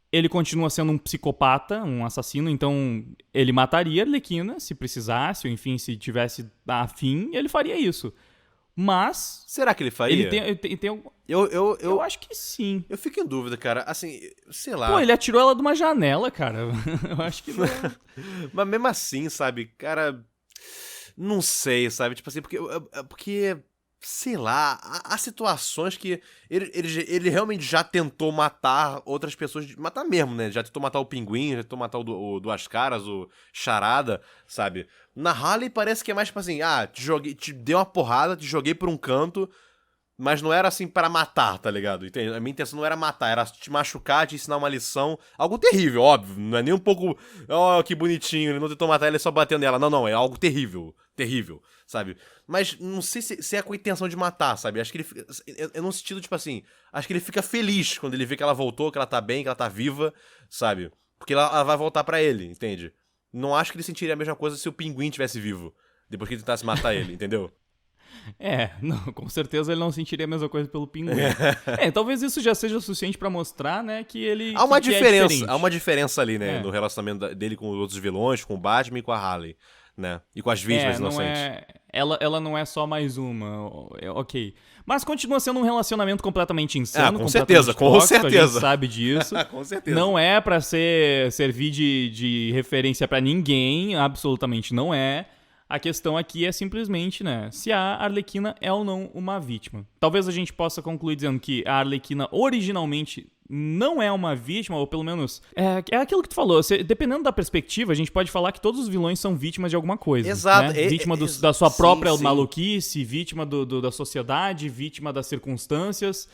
[SPEAKER 1] ele continua sendo um psicopata, um assassino, então ele mataria a Arlequina se precisasse, ou enfim, se tivesse afim, ele faria isso. Mas...
[SPEAKER 2] será que ele faria?
[SPEAKER 1] Ele tem eu acho que sim.
[SPEAKER 2] Eu fico em dúvida, cara. Assim, sei lá.
[SPEAKER 1] Pô, ele atirou ela de uma janela, cara. Eu acho que não...
[SPEAKER 2] Mas mesmo assim, sabe, cara... não sei, sabe? Tipo assim, porque sei lá, há situações que ele realmente já tentou matar outras pessoas, matar mesmo, né? Já tentou matar o Pinguim, já tentou matar o Duas Caras, o Charada, sabe? Na Harley parece que é mais tipo assim, te dei uma porrada, te joguei por um canto, mas não era assim para matar, tá ligado? Entende? A minha intenção não era matar, era te machucar, te ensinar uma lição, algo terrível, óbvio, não é nem um pouco, que bonitinho, ele não tentou matar, ele só bateu nela, não, é algo terrível, sabe? Mas não sei se é com a intenção de matar, sabe? Acho que ele é num sentido, tipo assim, acho que ele fica feliz quando ele vê que ela voltou, que ela tá bem, que ela tá viva, sabe? Porque ela vai voltar pra ele, entende? Não acho que ele sentiria a mesma coisa se o Pinguim tivesse vivo, depois que ele tentasse matar ele, entendeu?
[SPEAKER 1] Não, com certeza ele não sentiria a mesma coisa pelo Pinguim. Talvez isso já seja o suficiente pra mostrar, né, que ele
[SPEAKER 2] Há uma
[SPEAKER 1] que é
[SPEAKER 2] diferença,
[SPEAKER 1] diferente.
[SPEAKER 2] há uma diferença ali, né, no relacionamento dele com os outros vilões, com o Batman e com a Harley, né? E com as vítimas inocentes.
[SPEAKER 1] Ela não é só mais uma, ok. Mas continua sendo um relacionamento completamente insano,
[SPEAKER 2] com certeza, com
[SPEAKER 1] tóxico,
[SPEAKER 2] certeza.
[SPEAKER 1] A gente sabe disso.
[SPEAKER 2] Com certeza.
[SPEAKER 1] Não é pra servir de referência pra ninguém, absolutamente não é. A questão aqui é simplesmente, né, se a Arlequina é ou não uma vítima. Talvez a gente possa concluir dizendo que a Arlequina originalmente não é uma vítima, ou pelo menos... É aquilo que tu falou, dependendo da perspectiva, a gente pode falar que todos os vilões são vítimas de alguma coisa.
[SPEAKER 2] Exato.
[SPEAKER 1] Né? Vítima da sua própria
[SPEAKER 2] sim.
[SPEAKER 1] maluquice, vítima da sociedade, vítima das circunstâncias...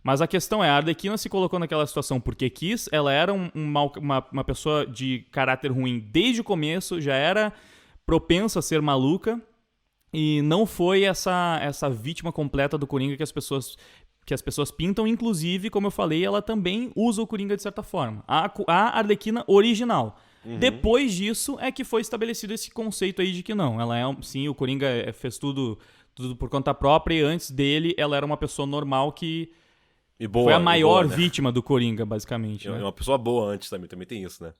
[SPEAKER 1] Mas a questão é, a Arlequina se colocou naquela situação porque quis, ela era uma pessoa de caráter ruim desde o começo, já era propensa a ser maluca, e não foi essa vítima completa do Coringa que as pessoas pintam. Inclusive, como eu falei, ela também usa o Coringa de certa forma. A Arlequina original. Depois disso é que foi estabelecido esse conceito aí de que não, ela sim, o Coringa fez tudo por conta própria, e antes dele ela era uma pessoa normal que foi a maior vítima do Coringa, basicamente.
[SPEAKER 2] É
[SPEAKER 1] né?
[SPEAKER 2] uma pessoa boa antes também tem isso, né?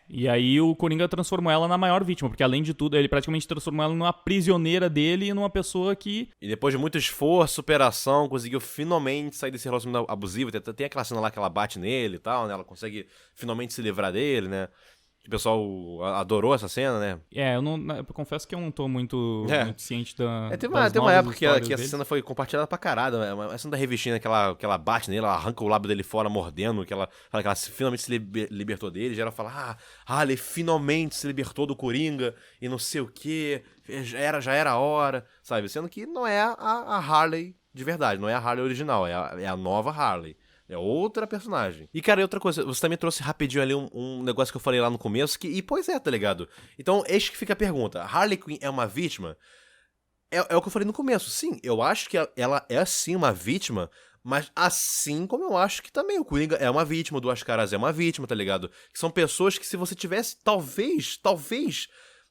[SPEAKER 1] E aí o Coringa transformou ela na maior vítima, porque além de tudo, ele praticamente transformou ela numa prisioneira dele e numa pessoa que...
[SPEAKER 2] E depois de muito esforço, superação, conseguiu finalmente sair desse relacionamento abusivo. Tem aquela cena lá que ela bate nele e tal, né? Ela consegue finalmente se livrar dele, né? O pessoal adorou essa cena, né?
[SPEAKER 1] Eu confesso que eu não tô muito ciente
[SPEAKER 2] Tem uma época que essa cena foi compartilhada pra caralho. A cena da revistinha que ela bate nele, ela arranca o lábio dele fora mordendo, que ela fala que ela finalmente se libertou dele. Já ela fala, Harley finalmente se libertou do Coringa e não sei o quê. Já era a hora, sabe? Sendo que não é a Harley de verdade, não é a Harley original, é a nova Harley. É outra personagem. E, cara, e outra coisa, você também trouxe rapidinho ali um negócio que eu falei lá no começo, pois é, tá ligado? Então, eis que fica a pergunta. A Harley Quinn é uma vítima? É o que eu falei no começo. Sim, eu acho que ela é sim uma vítima, mas assim como eu acho que também o Coringa é uma vítima, o Duas Caras é uma vítima, tá ligado? Que são pessoas que se você tivesse, talvez,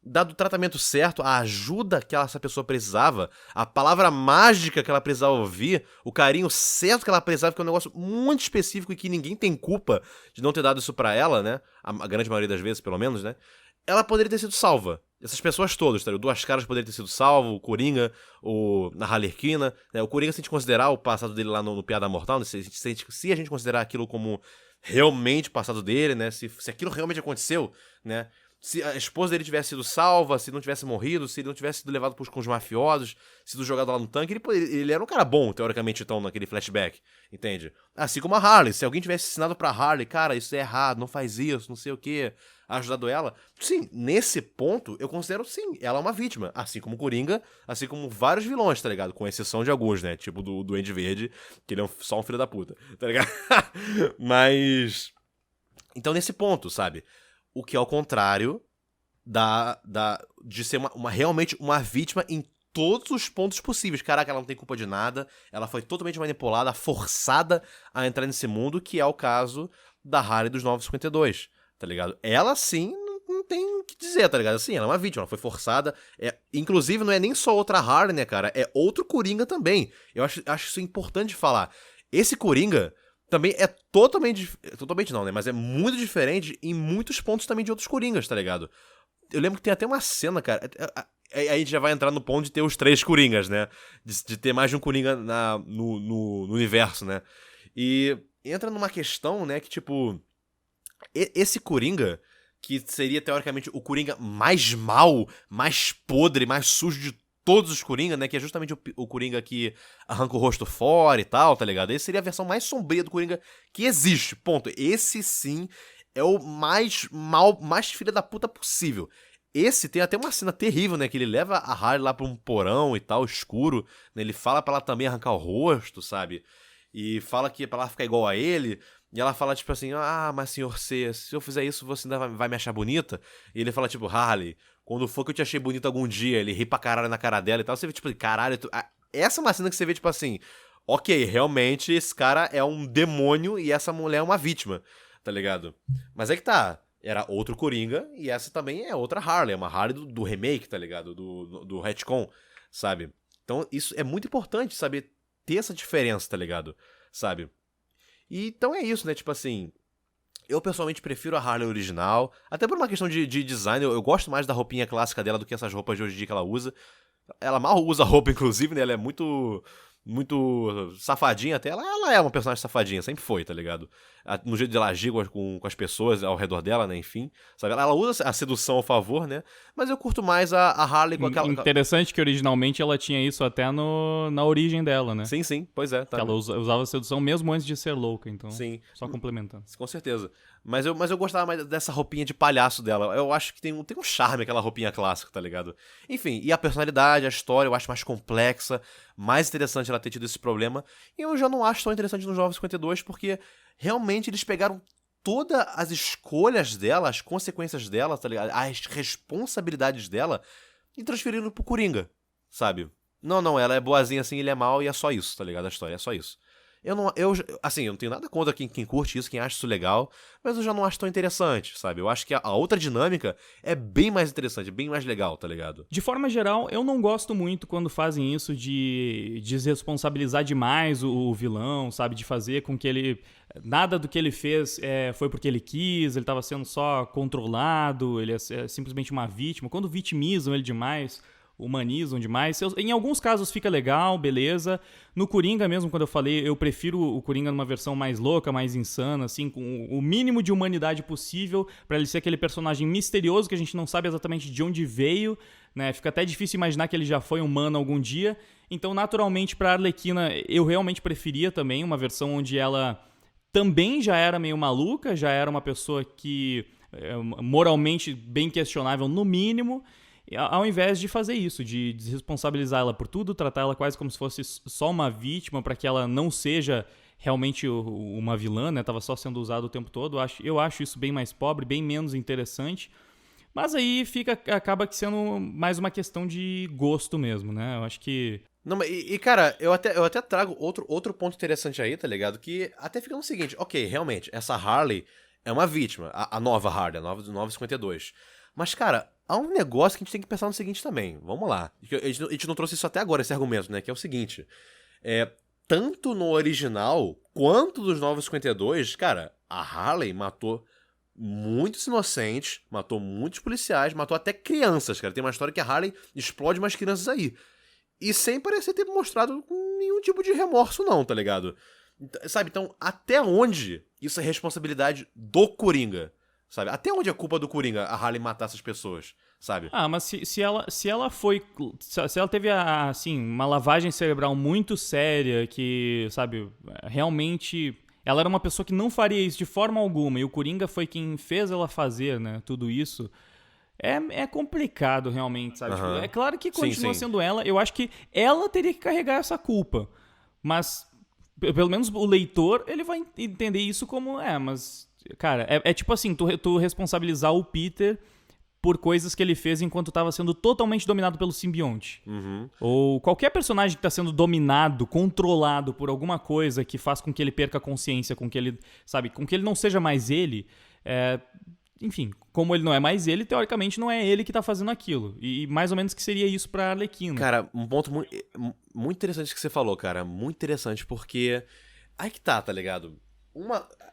[SPEAKER 2] dado o tratamento certo, a ajuda que essa pessoa precisava, a palavra mágica que ela precisava ouvir, o carinho certo que ela precisava, que é um negócio muito específico e que ninguém tem culpa de não ter dado isso pra ela, né? A grande maioria das vezes, pelo menos, né? Ela poderia ter sido salva. Essas pessoas todas, tá? O Duas Caras poderia ter sido salvo, o Coringa, a Arlequina, né? O Coringa, se a gente considerar o passado dele lá no Piada Mortal, né? Se a gente considerar aquilo como realmente o passado dele, né? Se aquilo realmente aconteceu, né? Se a esposa dele tivesse sido salva, se não tivesse morrido, se ele não tivesse sido levado com os mafiosos, sido jogado lá no tanque, ele era um cara bom, teoricamente, então, naquele flashback, entende? Assim como a Harley, se alguém tivesse ensinado pra Harley, cara, isso é errado, não faz isso, não sei o quê, ajudado ela, sim, nesse ponto, eu considero, sim, ela é uma vítima, assim como o Coringa, assim como vários vilões, tá ligado? Com exceção de alguns, né? Tipo do Duende Verde, que ele é só um filho da puta, tá ligado? Mas... Então, nesse ponto, sabe? O que é o contrário de ser realmente uma vítima em todos os pontos possíveis. Caraca, ela não tem culpa de nada, ela foi totalmente manipulada, forçada a entrar nesse mundo, que é o caso da Harley dos 952, tá ligado? Ela, sim, não tem o que dizer, tá ligado? Sim, ela é uma vítima, ela foi forçada. Inclusive, não é nem só outra Harley, né, cara? É outro Coringa também. Eu acho isso importante falar. Esse Coringa... também é totalmente não, né? Mas é muito diferente em muitos pontos também de outros Coringas, tá ligado? Eu lembro que tem até uma cena, cara... Aí a gente já vai entrar no ponto de ter os 3 Coringas, né? De ter mais de um Coringa no universo, né? E entra numa questão, né? Que, tipo... Esse Coringa, que seria, teoricamente, o Coringa mais mau, mais podre, mais sujo de todos os Coringa, né? Que é justamente o Coringa que arranca o rosto fora e tal, tá ligado? Esse seria a versão mais sombria do Coringa que existe, ponto. Esse, sim, é o mais mal, mais filha da puta possível. Esse tem até uma cena terrível, né? Que ele leva a Harley lá pra um porão e tal, escuro, né? Ele fala pra ela também arrancar o rosto, sabe? E fala que é pra ela ficar igual a ele. E ela fala, tipo assim, mas senhor C, se eu fizer isso, você ainda vai me achar bonita? E ele fala, tipo, Harley... quando for que eu te achei bonito algum dia, ele ri pra caralho na cara dela e tal, você vê, tipo, caralho... Essa é uma cena que você vê, tipo assim... ok, realmente esse cara é um demônio e essa mulher é uma vítima, tá ligado? Mas é que tá... era outro Coringa, e essa também é outra Harley, é uma Harley do remake, tá ligado? Do retcon, sabe? Então isso é muito importante, saber ter essa diferença, tá ligado? Sabe? E então é isso, né? Tipo assim, eu pessoalmente prefiro a Harley original, até por uma questão de design, eu gosto mais da roupinha clássica dela do que essas roupas de hoje em dia que ela usa. Ela mal usa roupa, inclusive, né? Ela é muito safadinha até. Ela é uma personagem safadinha, sempre foi, tá ligado? No jeito de ela agir com as pessoas ao redor dela, né? Enfim. Sabe? Ela usa a sedução ao favor, né? Mas eu curto mais a Harley com aquela.
[SPEAKER 1] Interessante que originalmente ela tinha isso até na origem dela, né?
[SPEAKER 2] Sim, sim, pois é. Tá.
[SPEAKER 1] Que ela usava sedução mesmo antes de ser louca, então.
[SPEAKER 2] Sim.
[SPEAKER 1] Só complementando.
[SPEAKER 2] Com certeza. Mas eu gostava mais dessa roupinha de palhaço dela. Eu acho que tem um charme aquela roupinha clássica, tá ligado? Enfim, e a personalidade, a história, eu acho mais complexa, mais interessante ela ter tido esse problema. E eu já não acho tão interessante nos Jovens 52, porque realmente eles pegaram todas as escolhas dela, as consequências dela, tá ligado? As responsabilidades dela e transferiram pro Coringa, sabe? Não, ela é boazinha assim, ele é mau e é só isso, tá ligado? A história é só isso. Eu não tenho nada contra quem curte isso, quem acha isso legal, mas eu já não acho tão interessante, sabe? Eu acho que a outra dinâmica é bem mais interessante, bem mais legal, tá ligado?
[SPEAKER 1] De forma geral, eu não gosto muito quando fazem isso de desresponsabilizar demais o vilão, sabe? De fazer com que ele... Nada do que ele fez foi porque ele quis, ele estava sendo só controlado, ele é simplesmente uma vítima. Quando vitimizam ele demais... humanizam demais. Em alguns casos fica legal, beleza. No Coringa mesmo, quando eu falei, eu prefiro o Coringa numa versão mais louca, mais insana, assim, com o mínimo de humanidade possível, pra ele ser aquele personagem misterioso que a gente não sabe exatamente de onde veio, né? Fica até difícil imaginar que ele já foi humano algum dia. Então, naturalmente, pra Arlequina, eu realmente preferia também uma versão onde ela também já era meio maluca, já era uma pessoa que moralmente bem questionável no mínimo, ao invés de fazer isso, de desresponsabilizar ela por tudo, tratar ela quase como se fosse só uma vítima, para que ela não seja realmente uma vilã, né? Tava só sendo usada o tempo todo. Eu acho isso bem mais pobre, bem menos interessante. Mas aí acaba sendo mais uma questão de gosto mesmo, né? Eu acho que...
[SPEAKER 2] Não, cara, eu até trago outro ponto interessante aí, tá ligado? Que até fica no seguinte, ok, realmente, essa Harley é uma vítima, a nova Harley, a nova do 952. Mas, cara, há um negócio que a gente tem que pensar no seguinte também. Vamos lá. A gente não trouxe isso até agora, esse argumento, né? Que é o seguinte. Tanto no original quanto dos 952, cara, a Harley matou muitos inocentes, matou muitos policiais, matou até crianças, cara. Tem uma história que a Harley explode umas crianças aí. E sem parecer ter mostrado nenhum tipo de remorso, não, tá ligado? Sabe, então, até onde isso é responsabilidade do Coringa? Sabe? Até onde é culpa do Coringa a Harley matar essas pessoas, sabe?
[SPEAKER 1] Mas se ela foi... Se ela teve, assim, uma lavagem cerebral muito séria, que, sabe, realmente... Ela era uma pessoa que não faria isso de forma alguma, e o Coringa foi quem fez ela fazer, né, tudo isso... É complicado, realmente, sabe? Tipo, é claro que continua sendo ela. Eu acho que ela teria que carregar essa culpa. Mas, pelo menos o leitor, ele vai entender isso como... mas... Cara, é tipo assim, tu responsabilizar o Peter por coisas que ele fez enquanto estava sendo totalmente dominado pelo simbionte.
[SPEAKER 2] Uhum.
[SPEAKER 1] Ou qualquer personagem que está sendo dominado, controlado por alguma coisa que faz com que ele perca a consciência, com que ele, sabe, com que ele não seja mais ele. Enfim, como ele não é mais ele, teoricamente não é ele que tá fazendo aquilo. E mais ou menos que seria isso pra Arlequina.
[SPEAKER 2] Cara, um ponto muito interessante que você falou, cara. Muito interessante, porque... Aí que tá ligado?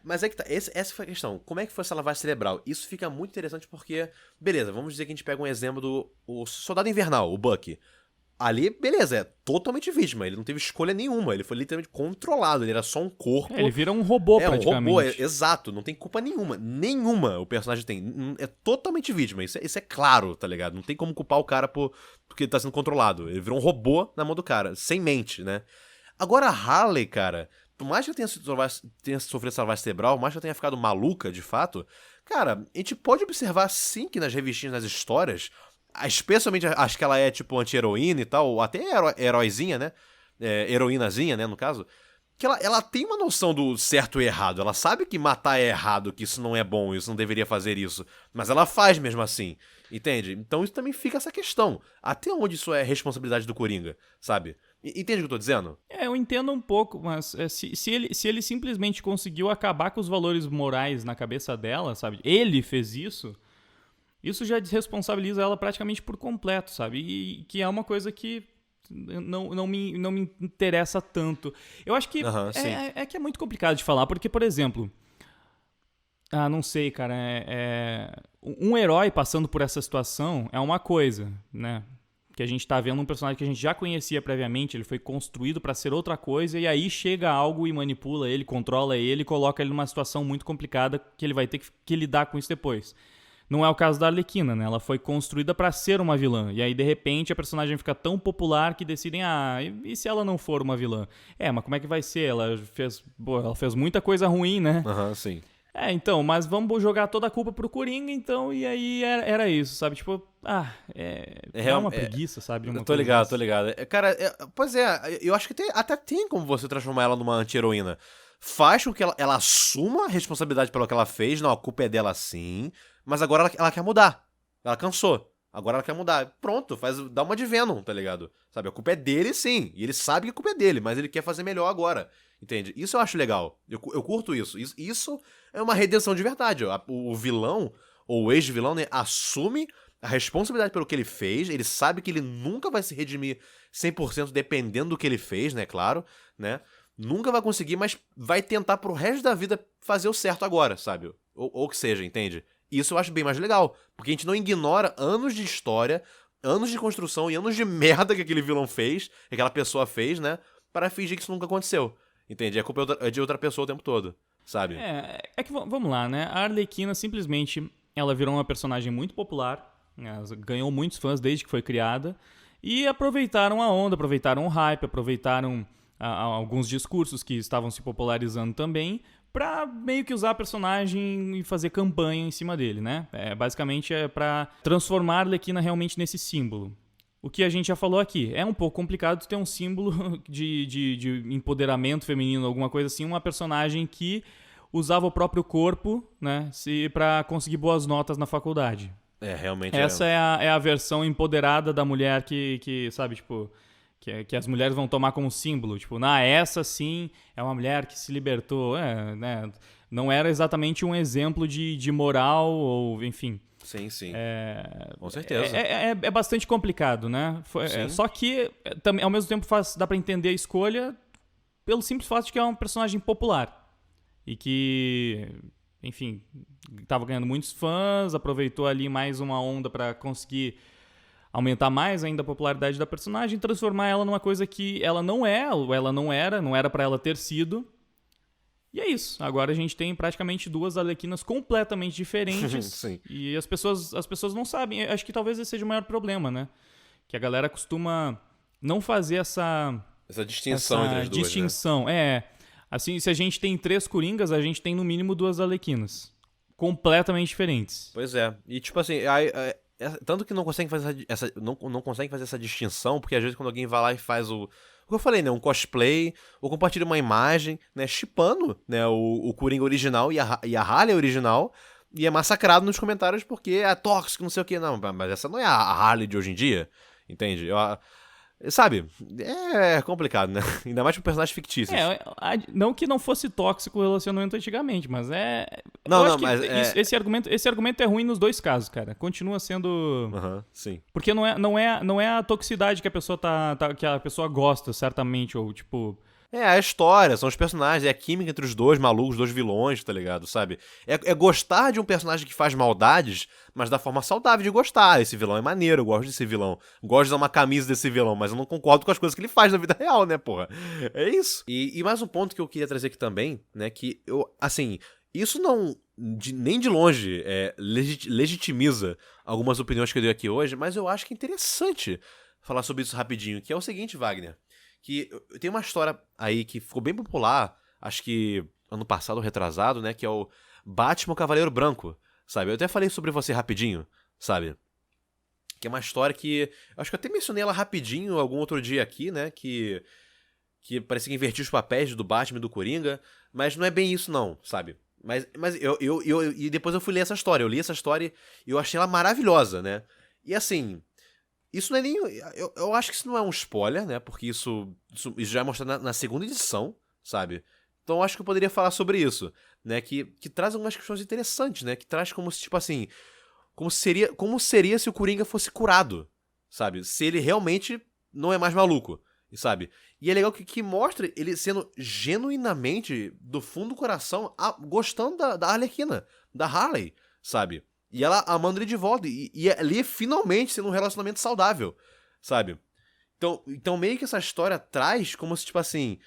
[SPEAKER 2] Mas é que tá, essa foi a questão. Como é que foi essa lavagem cerebral? Isso fica muito interessante porque... Beleza, vamos dizer que a gente pega um exemplo do Soldado Invernal, o Bucky. Ali, beleza, é totalmente vítima. Ele não teve escolha nenhuma. Ele foi literalmente controlado. Ele era só um corpo.
[SPEAKER 1] Ele vira um robô, praticamente.
[SPEAKER 2] Um robô, exato. Não tem culpa nenhuma. Nenhuma o personagem tem. É totalmente vítima. Isso é claro, tá ligado? Não tem como culpar o cara porque ele tá sendo controlado. Ele virou um robô na mão do cara. Sem mente, né? Agora a Harley, cara... Por mais que eu tenha sofrido essa lavagem cerebral, por mais que eu tenha ficado maluca, de fato... Cara, a gente pode observar, sim, que nas revistinhas, nas histórias... Especialmente acho que ela é tipo anti-heroína e tal, ou até heróizinha, né? Heroínazinha, né, no caso. Que ela tem uma noção do certo e errado. Ela sabe que matar é errado, que isso não é bom, isso não deveria fazer isso. Mas ela faz mesmo assim, entende? Então isso também fica essa questão. Até onde isso é responsabilidade do Coringa, sabe? Entende o que eu tô dizendo?
[SPEAKER 1] Eu entendo um pouco, mas se ele simplesmente conseguiu acabar com os valores morais na cabeça dela, sabe? Ele fez isso, isso já desresponsabiliza ela praticamente por completo, sabe? E que é uma coisa que não me interessa tanto. Eu acho que
[SPEAKER 2] Sim.
[SPEAKER 1] que é muito complicado de falar, porque, por exemplo... não sei, cara. Um herói passando por essa situação é uma coisa, né? Que a gente tá vendo um personagem que a gente já conhecia previamente, ele foi construído pra ser outra coisa, e aí chega algo e manipula ele, controla ele, e coloca ele numa situação muito complicada que ele vai ter que lidar com isso depois. Não é o caso da Arlequina, né? Ela foi construída pra ser uma vilã. E aí, de repente, a personagem fica tão popular que decidem, e se ela não for uma vilã? Mas como é que vai ser? Ela fez muita coisa ruim, né?
[SPEAKER 2] Sim.
[SPEAKER 1] Então, mas vamos jogar toda a culpa pro Coringa, então, e aí era isso, sabe? Tipo, é uma preguiça, sabe?
[SPEAKER 2] Tô ligado. Cara, pois é, eu acho que até tem como você transformar ela numa anti-heroína. Faz com que ela assuma a responsabilidade pelo que ela fez, não, a culpa é dela sim, mas agora ela quer mudar. Ela cansou. Agora ela quer mudar. Pronto, dá uma de Venom, tá ligado? Sabe, a culpa é dele sim, e ele sabe que a culpa é dele, mas ele quer fazer melhor agora. Entende? Isso eu acho legal. Eu curto isso. Isso é uma redenção de verdade. O vilão, ou o ex-vilão, né, assume a responsabilidade pelo que ele fez. Ele sabe que ele nunca vai se redimir 100% dependendo do que ele fez, né? Claro, né? Nunca vai conseguir, mas vai tentar pro resto da vida fazer o certo agora, sabe? Ou que seja, entende? Isso eu acho bem mais legal. Porque a gente não ignora anos de história, anos de construção e anos de merda que aquele vilão fez, que aquela pessoa fez, né? Para fingir que isso nunca aconteceu. Entende? A culpa é de outra pessoa o tempo todo, sabe?
[SPEAKER 1] Que vamos lá, né? A Arlequina simplesmente, ela virou uma personagem muito popular, né? Ela ganhou muitos fãs desde que foi criada, e aproveitaram a onda, aproveitaram o hype, aproveitaram alguns discursos que estavam se popularizando também, pra meio que usar a personagem e fazer campanha em cima dele, né? Basicamente é pra transformar a Arlequina realmente nesse símbolo. O que a gente já falou aqui, é um pouco complicado ter um símbolo de empoderamento feminino, alguma coisa assim, uma personagem que usava o próprio corpo, né, pra conseguir boas notas na faculdade.
[SPEAKER 2] Realmente.
[SPEAKER 1] Essa é a versão empoderada da mulher que sabe, tipo, que as mulheres vão tomar como símbolo. Tipo, essa sim é uma mulher que se libertou. Né, não era exatamente um exemplo de moral, ou enfim...
[SPEAKER 2] Sim. Com certeza.
[SPEAKER 1] É bastante complicado, né? Só que, também, ao mesmo tempo, dá pra entender a escolha pelo simples fato de que é um personagem popular. E que, enfim, tava ganhando muitos fãs, aproveitou ali mais uma onda pra conseguir aumentar mais ainda a popularidade da personagem e transformar ela numa coisa que ela não é, ou ela não era pra ela ter sido. E é isso. Agora a gente tem praticamente duas Arlequinas completamente diferentes.
[SPEAKER 2] Sim.
[SPEAKER 1] E as pessoas não sabem. Acho que talvez esse seja o maior problema, né? Que a galera costuma não fazer essa
[SPEAKER 2] distinção entre as duas,
[SPEAKER 1] distinção. Né? Assim, se a gente tem 3 Coringas, a gente tem no mínimo 2 Arlequinas. Completamente diferentes.
[SPEAKER 2] Pois é. E tipo assim, tanto que não consegue fazer não consegue fazer essa distinção, porque às vezes quando alguém vai lá e faz o que eu falei, né, um cosplay, ou compartilha uma imagem, né, shippando, né, o Coringa original e a Harley original, e é massacrado nos comentários porque é tóxico, não sei o que. Não, mas essa não é a Harley de hoje em dia, entende? Sabe, é complicado, né? Ainda mais com personagens fictícios.
[SPEAKER 1] Não que não fosse tóxico o relacionamento antigamente, mas esse argumento é ruim nos dois casos, cara. Continua sendo...
[SPEAKER 2] sim.
[SPEAKER 1] Porque não é a toxicidade que a pessoa que a pessoa gosta, certamente, ou tipo...
[SPEAKER 2] A história, são os personagens, é a química entre os dois malucos, os dois vilões, tá ligado? Sabe? É gostar de um personagem que faz maldades, mas da forma saudável de gostar. Esse vilão é maneiro, eu gosto desse vilão. Gosto de usar uma camisa desse vilão, mas eu não concordo com as coisas que ele faz na vida real, né, porra? É isso. E mais um ponto que eu queria trazer aqui também, né, que isso não, nem de longe, legitimiza algumas opiniões que eu dei aqui hoje, mas eu acho que é interessante falar sobre isso rapidinho, que é o seguinte, Wagner. Que tem uma história aí que ficou bem popular, acho que ano passado ou retrasado, né? Que é o Batman Cavaleiro Branco, sabe? Eu até falei sobre você rapidinho, sabe? Que é uma história que... Acho que eu até mencionei ela rapidinho algum outro dia aqui, né? Que parece que invertiu os papéis do Batman e do Coringa, mas não é bem isso não, sabe? Mas e depois eu fui ler essa história, eu li essa história e eu achei ela maravilhosa, né? E assim... Isso não é nem... Eu acho que isso não é um spoiler, né? Porque isso já é mostrado na segunda edição, sabe? Então eu acho que eu poderia falar sobre isso, né? Que traz algumas questões interessantes, né? Que traz como se, tipo assim... Como seria se o Coringa fosse curado, sabe? Se ele realmente não é mais maluco, sabe? E é legal que mostra ele sendo genuinamente, do fundo do coração, gostando da Arlequina, da Harley, sabe? E ela amando ele de volta. E ali finalmente sendo um relacionamento saudável, sabe? Então meio que essa história traz como se, tipo assim,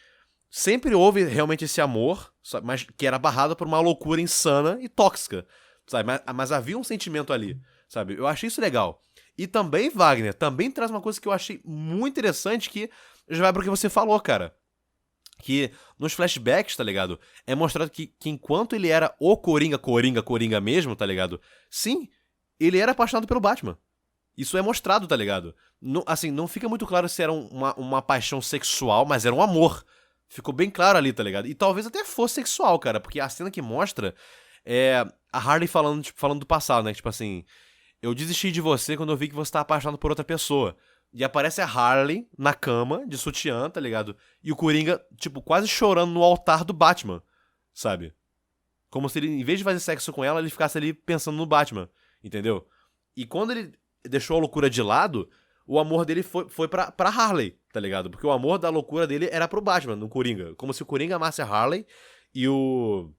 [SPEAKER 2] sempre houve realmente esse amor, sabe? Mas que era barrado por uma loucura insana e tóxica, sabe? Mas havia um sentimento ali, sabe? Eu achei isso legal. E também, Wagner, também traz uma coisa que eu achei muito interessante, que já vai pro que você falou, cara. Que nos flashbacks, tá ligado? É mostrado que enquanto ele era o Coringa mesmo, tá ligado? Sim, ele era apaixonado pelo Batman. Isso é mostrado, tá ligado? Assim, não fica muito claro se era uma paixão sexual, mas era um amor. Ficou bem claro ali, tá ligado? E talvez até fosse sexual, cara, porque a cena que mostra é a Harley falando do passado, né? Tipo assim, eu desisti de você quando eu vi que você tá apaixonado por outra pessoa. E aparece a Harley na cama, de sutiã, tá ligado? E o Coringa, tipo, quase chorando no altar do Batman, sabe? Como se ele, em vez de fazer sexo com ela, ele ficasse ali pensando no Batman, entendeu? E quando ele deixou a loucura de lado, o amor dele foi pra Harley, tá ligado? Porque o amor da loucura dele era pro Batman, no Coringa. Como se o Coringa amasse a Harley e o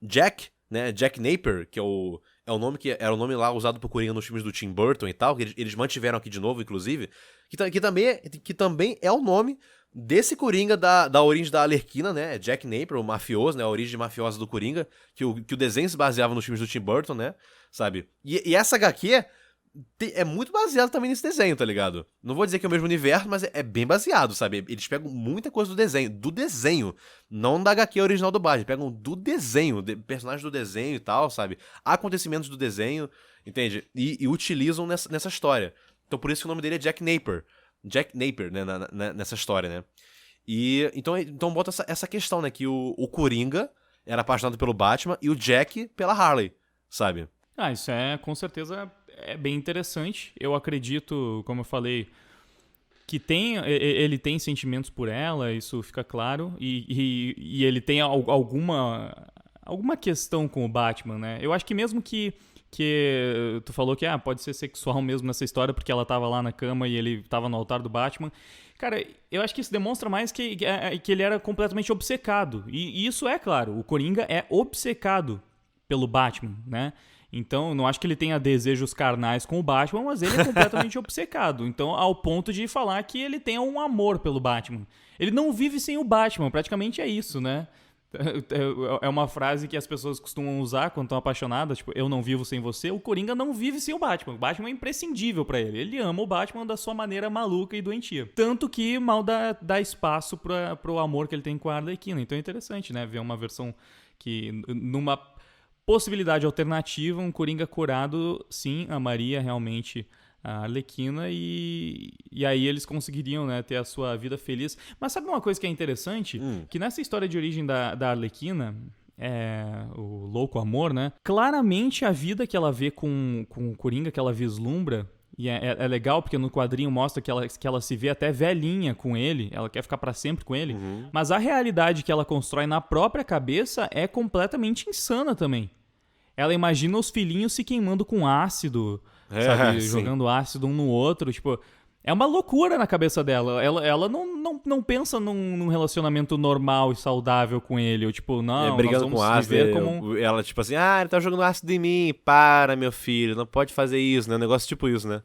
[SPEAKER 2] Jack, né? Jack Napier, que é o nome que era o nome lá usado pro Coringa nos filmes do Tim Burton e tal, que eles mantiveram aqui de novo, inclusive, que também é o nome desse Coringa da origem da Arlequina, né? Jack Napier, o mafioso, né? A origem mafiosa do Coringa, que o desenho se baseava nos filmes do Tim Burton, né? Sabe? E essa HQ é muito baseado também nesse desenho, tá ligado? Não vou dizer que é o mesmo universo, mas é bem baseado, sabe? Eles pegam muita coisa do desenho, não da HQ original do Batman, pegam do desenho, personagens do desenho e tal, sabe? Acontecimentos do desenho, entende? E utilizam nessa história. Então por isso que o nome dele é Jack Napier. Jack Napier, né, nessa história, né? E então bota essa questão, né, que o Coringa era apaixonado pelo Batman e o Jack pela Harley, sabe?
[SPEAKER 1] Ah, isso com certeza é bem interessante. Eu acredito, como eu falei, que ele tem sentimentos por ela, isso fica claro, e ele tem alguma questão com o Batman, né? Eu acho que mesmo que tu falou que pode ser sexual mesmo nessa história, porque ela tava lá na cama e ele tava no altar do Batman. Cara, eu acho que isso demonstra mais que ele era completamente obcecado. E isso é claro, o Coringa é obcecado pelo Batman, né? Então, não acho que ele tenha desejos carnais com o Batman, mas ele é completamente obcecado. Então, ao ponto de falar que ele tem um amor pelo Batman. Ele não vive sem o Batman, praticamente é isso, né? É uma frase que as pessoas costumam usar quando estão apaixonadas, tipo, eu não vivo sem você. O Coringa não vive sem o Batman. O Batman é imprescindível pra ele. Ele ama o Batman da sua maneira maluca e doentia. Tanto que mal dá espaço pro amor que ele tem com a Arlequina. Então é interessante, né? Ver uma versão que, numa possibilidade alternativa, um Coringa curado, sim, amaria realmente a Arlequina e aí eles conseguiriam, né, ter a sua vida feliz. Mas sabe uma coisa que é interessante? Que nessa história de origem da Arlequina, o louco amor, né? Claramente a vida que ela vê com o Coringa, que ela vislumbra, e é legal porque no quadrinho mostra que ela se vê até velhinha com ele, ela quer ficar pra sempre com ele, mas a realidade que ela constrói na própria cabeça é completamente insana também. Ela imagina os filhinhos se queimando com ácido, sabe? Jogando ácido um no outro, tipo... É uma loucura na cabeça dela. Ela não pensa num relacionamento normal e saudável com ele. Ou tipo, não,
[SPEAKER 2] brigando
[SPEAKER 1] nós vamos
[SPEAKER 2] com ácido,
[SPEAKER 1] viver como...
[SPEAKER 2] Ela tipo assim, ele tá jogando ácido em mim. Para, meu filho, não pode fazer isso, né? Um negócio tipo isso, né?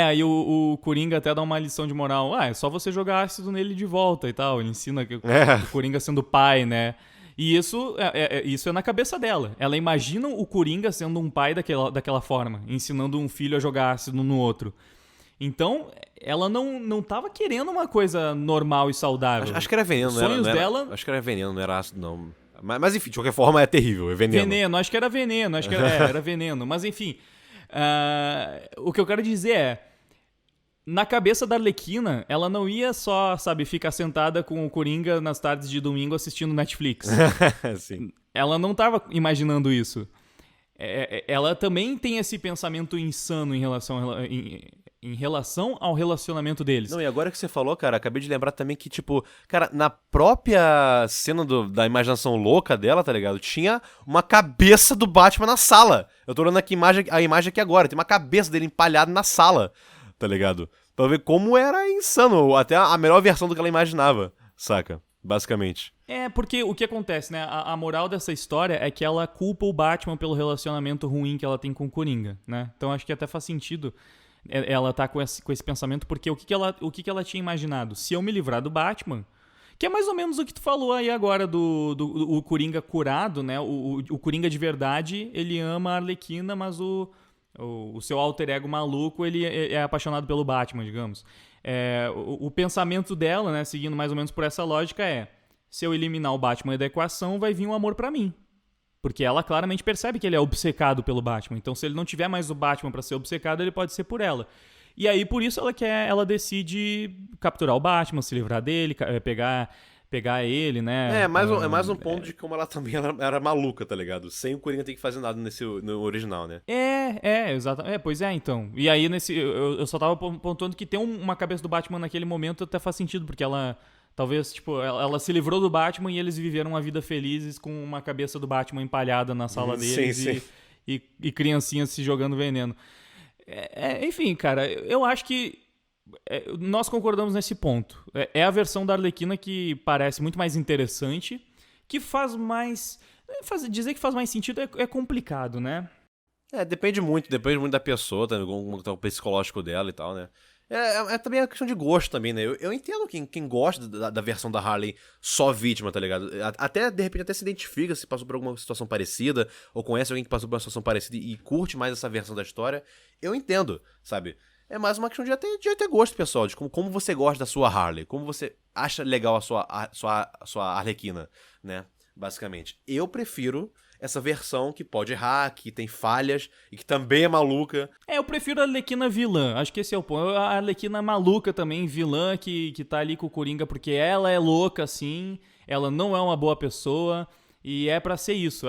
[SPEAKER 1] Aí o Coringa até dá uma lição de moral. É só você jogar ácido nele de volta e tal. Ele ensina que o Coringa sendo pai, né? E isso é na cabeça dela. Ela imagina o Coringa sendo um pai daquela forma, ensinando um filho a jogar ácido no outro. Então, ela não tava querendo uma coisa normal e saudável.
[SPEAKER 2] Acho que era veneno,
[SPEAKER 1] Os sonhos dela...
[SPEAKER 2] Acho que era veneno, não era ácido, não. Mas enfim, de qualquer forma é terrível, é veneno.
[SPEAKER 1] Veneno, acho que era veneno, era veneno. Mas enfim, o que eu quero dizer na cabeça da Arlequina, ela não ia só, sabe, ficar sentada com o Coringa nas tardes de domingo assistindo Netflix.
[SPEAKER 2] Sim.
[SPEAKER 1] Ela não tava imaginando isso. Ela também tem esse pensamento insano em relação em relação ao relacionamento deles.
[SPEAKER 2] Não, e agora que você falou, cara, acabei de lembrar também que, tipo, cara, na própria cena da imaginação louca dela, tá ligado? Tinha uma cabeça do Batman na sala. Eu tô olhando aqui a imagem aqui agora, tem uma cabeça dele empalhada na sala, tá ligado? Pra ver como era insano, até a melhor versão do que ela imaginava, saca? Basicamente.
[SPEAKER 1] Porque o que acontece, né? A moral dessa história é que ela culpa o Batman pelo relacionamento ruim que ela tem com o Coringa, né? Então acho que até faz sentido ela tá com esse pensamento, porque o que ela tinha imaginado? Se eu me livrar do Batman, que é mais ou menos o que tu falou aí agora do Coringa curado, né? O Coringa de verdade, ele ama a Arlequina, mas o seu alter ego maluco, ele é apaixonado pelo Batman, digamos. O pensamento dela, né, seguindo mais ou menos por essa lógica, se eu eliminar o Batman da equação, vai vir um amor pra mim. Porque ela claramente percebe que ele é obcecado pelo Batman. Então, se ele não tiver mais o Batman pra ser obcecado, ele pode ser por ela. E aí, por isso, ela decide capturar o Batman, se livrar dele, pegar ele, né?
[SPEAKER 2] É mais um ponto de como ela também era maluca, tá ligado? Sem o Coringa ter que fazer nada no original, né?
[SPEAKER 1] Exatamente. Pois é, então. E aí, eu só tava pontuando que ter uma cabeça do Batman naquele momento até faz sentido, porque ela... Talvez, tipo, ela se livrou do Batman e eles viveram uma vida felizes com uma cabeça do Batman empalhada na sala deles
[SPEAKER 2] sim.
[SPEAKER 1] E criancinhas se jogando veneno. Enfim, cara, eu acho que nós concordamos nesse ponto. É a versão da Arlequina que parece muito mais interessante, que faz mais... dizer que faz mais sentido é complicado, né?
[SPEAKER 2] Depende muito da pessoa, tá, como tá o psicológico dela e tal, né? Também uma questão de gosto também, né? Eu entendo quem gosta da versão da Harley só vítima, tá ligado? Até, de repente, até se identifica se passou por alguma situação parecida, ou conhece alguém que passou por uma situação parecida e curte mais essa versão da história. Eu entendo, sabe? É mais uma questão de ter gosto, pessoal, de como você gosta da sua Harley, como você acha legal a sua Arlequina, né? Basicamente. Eu prefiro essa versão que pode errar, que tem falhas e que também é maluca.
[SPEAKER 1] Eu prefiro a Arlequina vilã, acho que esse é o ponto. A Arlequina maluca também, vilã, que tá ali com o Coringa porque ela é louca, assim, ela não é uma boa pessoa e é pra ser isso.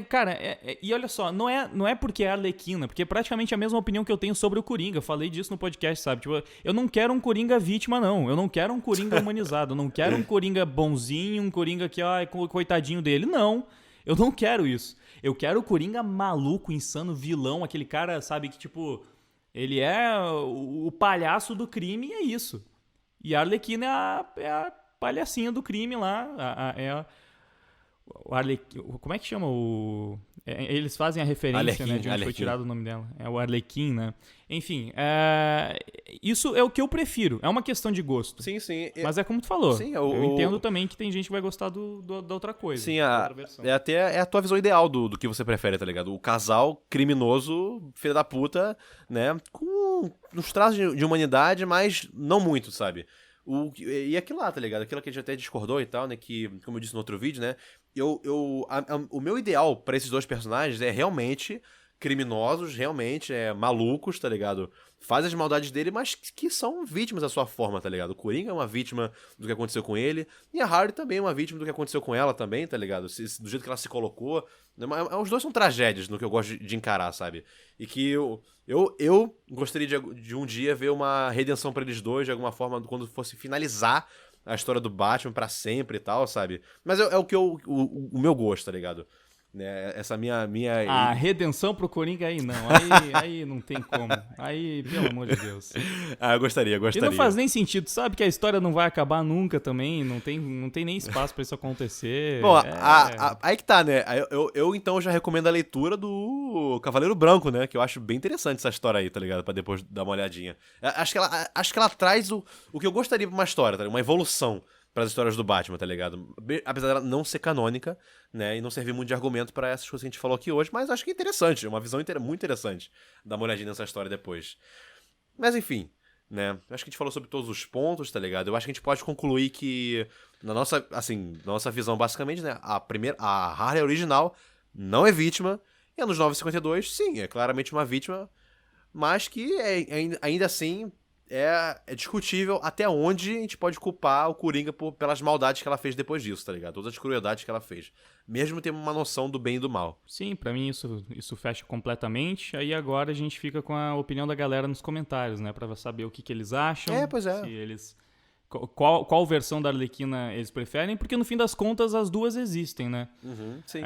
[SPEAKER 1] Cara, e olha só, não é porque é a Arlequina, porque é praticamente a mesma opinião que eu tenho sobre o Coringa, eu falei disso no podcast, sabe? Tipo, eu não quero um Coringa vítima, não. Eu não quero um Coringa humanizado, eu não quero um Coringa bonzinho, um Coringa que, coitadinho dele, não. Eu não quero isso. Eu quero o Coringa maluco, insano, vilão, aquele cara, sabe, que tipo... Ele é o palhaço do crime e é isso. E a Arlequina é a palhacinha do crime lá. Como é que chama eles fazem a referência,
[SPEAKER 2] Arlequim,
[SPEAKER 1] né, de onde foi tirado o nome dela. É o Arlequim, né? Enfim, isso é o que eu prefiro. É uma questão de gosto.
[SPEAKER 2] Sim.
[SPEAKER 1] Mas é como tu falou.
[SPEAKER 2] Sim,
[SPEAKER 1] eu entendo também que tem gente que vai gostar da outra coisa.
[SPEAKER 2] Sim,
[SPEAKER 1] da outra versão.
[SPEAKER 2] até a tua visão ideal do que você prefere, tá ligado? O casal criminoso, filho da puta, né? Com uns traços de humanidade, mas não muito, sabe? E aquilo lá, tá ligado? Aquilo que a gente até discordou e tal, né? Que, como eu disse no outro vídeo, né? O meu ideal pra esses dois personagens é realmente criminosos, realmente malucos, tá ligado? Fazem as maldades dele, mas que são vítimas da sua forma, tá ligado? O Coringa é uma vítima do que aconteceu com ele, e a Harley também é uma vítima do que aconteceu com ela também, tá ligado? Do jeito que ela se colocou. Os dois são tragédias no que eu gosto de encarar, sabe? E que eu gostaria de um dia ver uma redenção pra eles dois, de alguma forma, quando fosse finalizar a história do Batman pra sempre e tal, sabe? Mas é o meu gosto, tá ligado? Né? Essa minha...
[SPEAKER 1] A redenção pro Coringa aí não. Aí não tem como. Aí, pelo amor de Deus.
[SPEAKER 2] Eu gostaria.
[SPEAKER 1] E não faz nem sentido. Sabe que a história não vai acabar nunca também. Não tem nem espaço pra isso acontecer.
[SPEAKER 2] Bom, aí que tá, né? Eu então já recomendo a leitura do Cavaleiro Branco, né? Que eu acho bem interessante essa história aí, tá ligado? Pra depois dar uma olhadinha. Acho que ela traz o que eu gostaria pra uma história, tá ligado? Uma evolução para as histórias do Batman, tá ligado? Apesar dela não ser canônica, né? E não servir muito de argumento pra essas coisas que a gente falou aqui hoje, mas acho que é interessante, é uma visão muito interessante. Dar uma olhadinha nessa história depois. Mas enfim, né? Acho que a gente falou sobre todos os pontos, tá ligado? Eu acho que a gente pode concluir que, na nossa visão, basicamente, né? A Harley original não é vítima, e a nos 952, sim, é claramente uma vítima, mas que ainda assim é discutível até onde a gente pode culpar o Coringa pelas maldades que ela fez depois disso, tá ligado? Todas as crueldades que ela fez. Mesmo tendo uma noção do bem e do mal.
[SPEAKER 1] Sim, pra mim isso fecha completamente. Aí agora a gente fica com a opinião da galera nos comentários, né? Pra saber o que eles acham.
[SPEAKER 2] Pois é.
[SPEAKER 1] Se eles... Qual versão da Arlequina eles preferem, porque no fim das contas as duas existem, né?
[SPEAKER 2] Sim.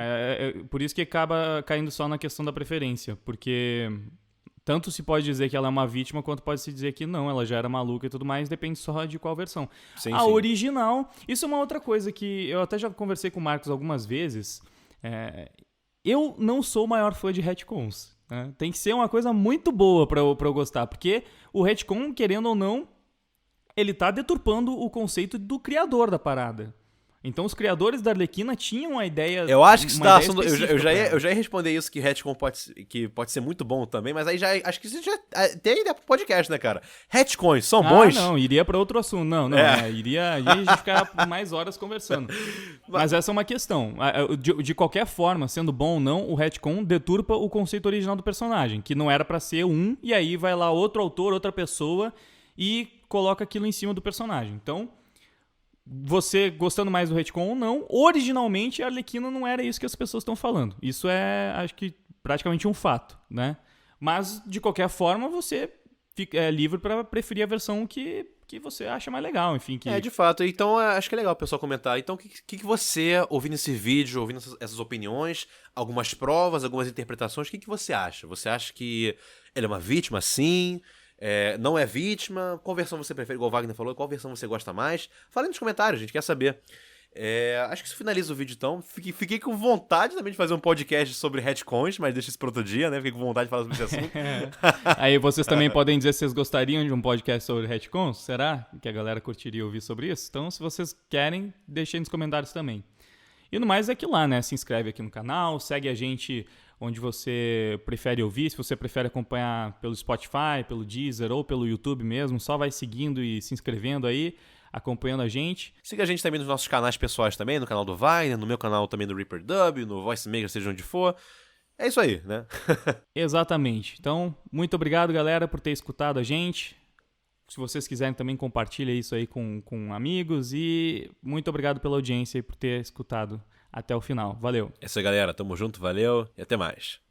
[SPEAKER 1] Por isso que acaba caindo só na questão da preferência, porque tanto se pode dizer que ela é uma vítima, quanto pode se dizer que não, ela já era maluca e tudo mais, depende só de qual versão.
[SPEAKER 2] Sim,
[SPEAKER 1] a original, isso é uma outra coisa que eu até já conversei com o Marcos algumas vezes, eu não sou o maior fã de retcons, né? Tem que ser uma coisa muito boa pra eu gostar, porque o retcon, querendo ou não, ele tá deturpando o conceito do criador da parada. Então os criadores da Arlequina tinham a ideia...
[SPEAKER 2] Eu acho que eu já ia responder isso, que retcon pode ser muito bom também, mas aí acho que isso já tem ideia pro podcast, né, cara? Retcons são bons?
[SPEAKER 1] Não, iria pra outro assunto. Não, iria a gente ficar por mais horas conversando. Mas essa é uma questão. De qualquer forma, sendo bom ou não, o retcon deturpa o conceito original do personagem, que não era pra ser um, e aí vai lá outro autor, outra pessoa, e coloca aquilo em cima do personagem. Então, você gostando mais do retcon ou não, originalmente a Arlequina não era isso que as pessoas estão falando. Isso é, acho que, praticamente um fato, né? Mas, de qualquer forma, você fica livre para preferir a versão que você acha mais legal, enfim.
[SPEAKER 2] De fato. Então, acho que é legal o pessoal comentar. Então, o que você, ouvindo esse vídeo, ouvindo essas opiniões, algumas provas, algumas interpretações, o que você acha? Você acha que ele é uma vítima, sim? Não é vítima? Qual versão você prefere? Igual o Wagner falou, qual versão você gosta mais? Fala aí nos comentários, a gente quer saber. Acho que isso finaliza o vídeo, então. Fiquei com vontade também de fazer um podcast sobre retcons, mas deixa isso para outro dia, né? Fiquei com vontade de falar sobre esse assunto.
[SPEAKER 1] Aí vocês também podem dizer se vocês gostariam de um podcast sobre retcons. Será que a galera curtiria ouvir sobre isso? Então, se vocês querem, deixem nos comentários também. E no mais é aquilo lá, né? Se inscreve aqui no canal, segue a gente onde você prefere ouvir, se você prefere acompanhar pelo Spotify, pelo Deezer ou pelo YouTube mesmo, só vai seguindo e se inscrevendo aí, acompanhando a gente.
[SPEAKER 2] Siga a gente também nos nossos canais pessoais também, no canal do Wagner, no meu canal também do Reaper Dub, no Voice Maker, seja onde for. É isso aí, né?
[SPEAKER 1] Exatamente. Então, muito obrigado, galera, por ter escutado a gente. Se vocês quiserem também, compartilhem isso aí com amigos. E muito obrigado pela audiência e por ter escutado até o final. Valeu.
[SPEAKER 2] É isso aí, galera. Tamo junto, valeu e até mais.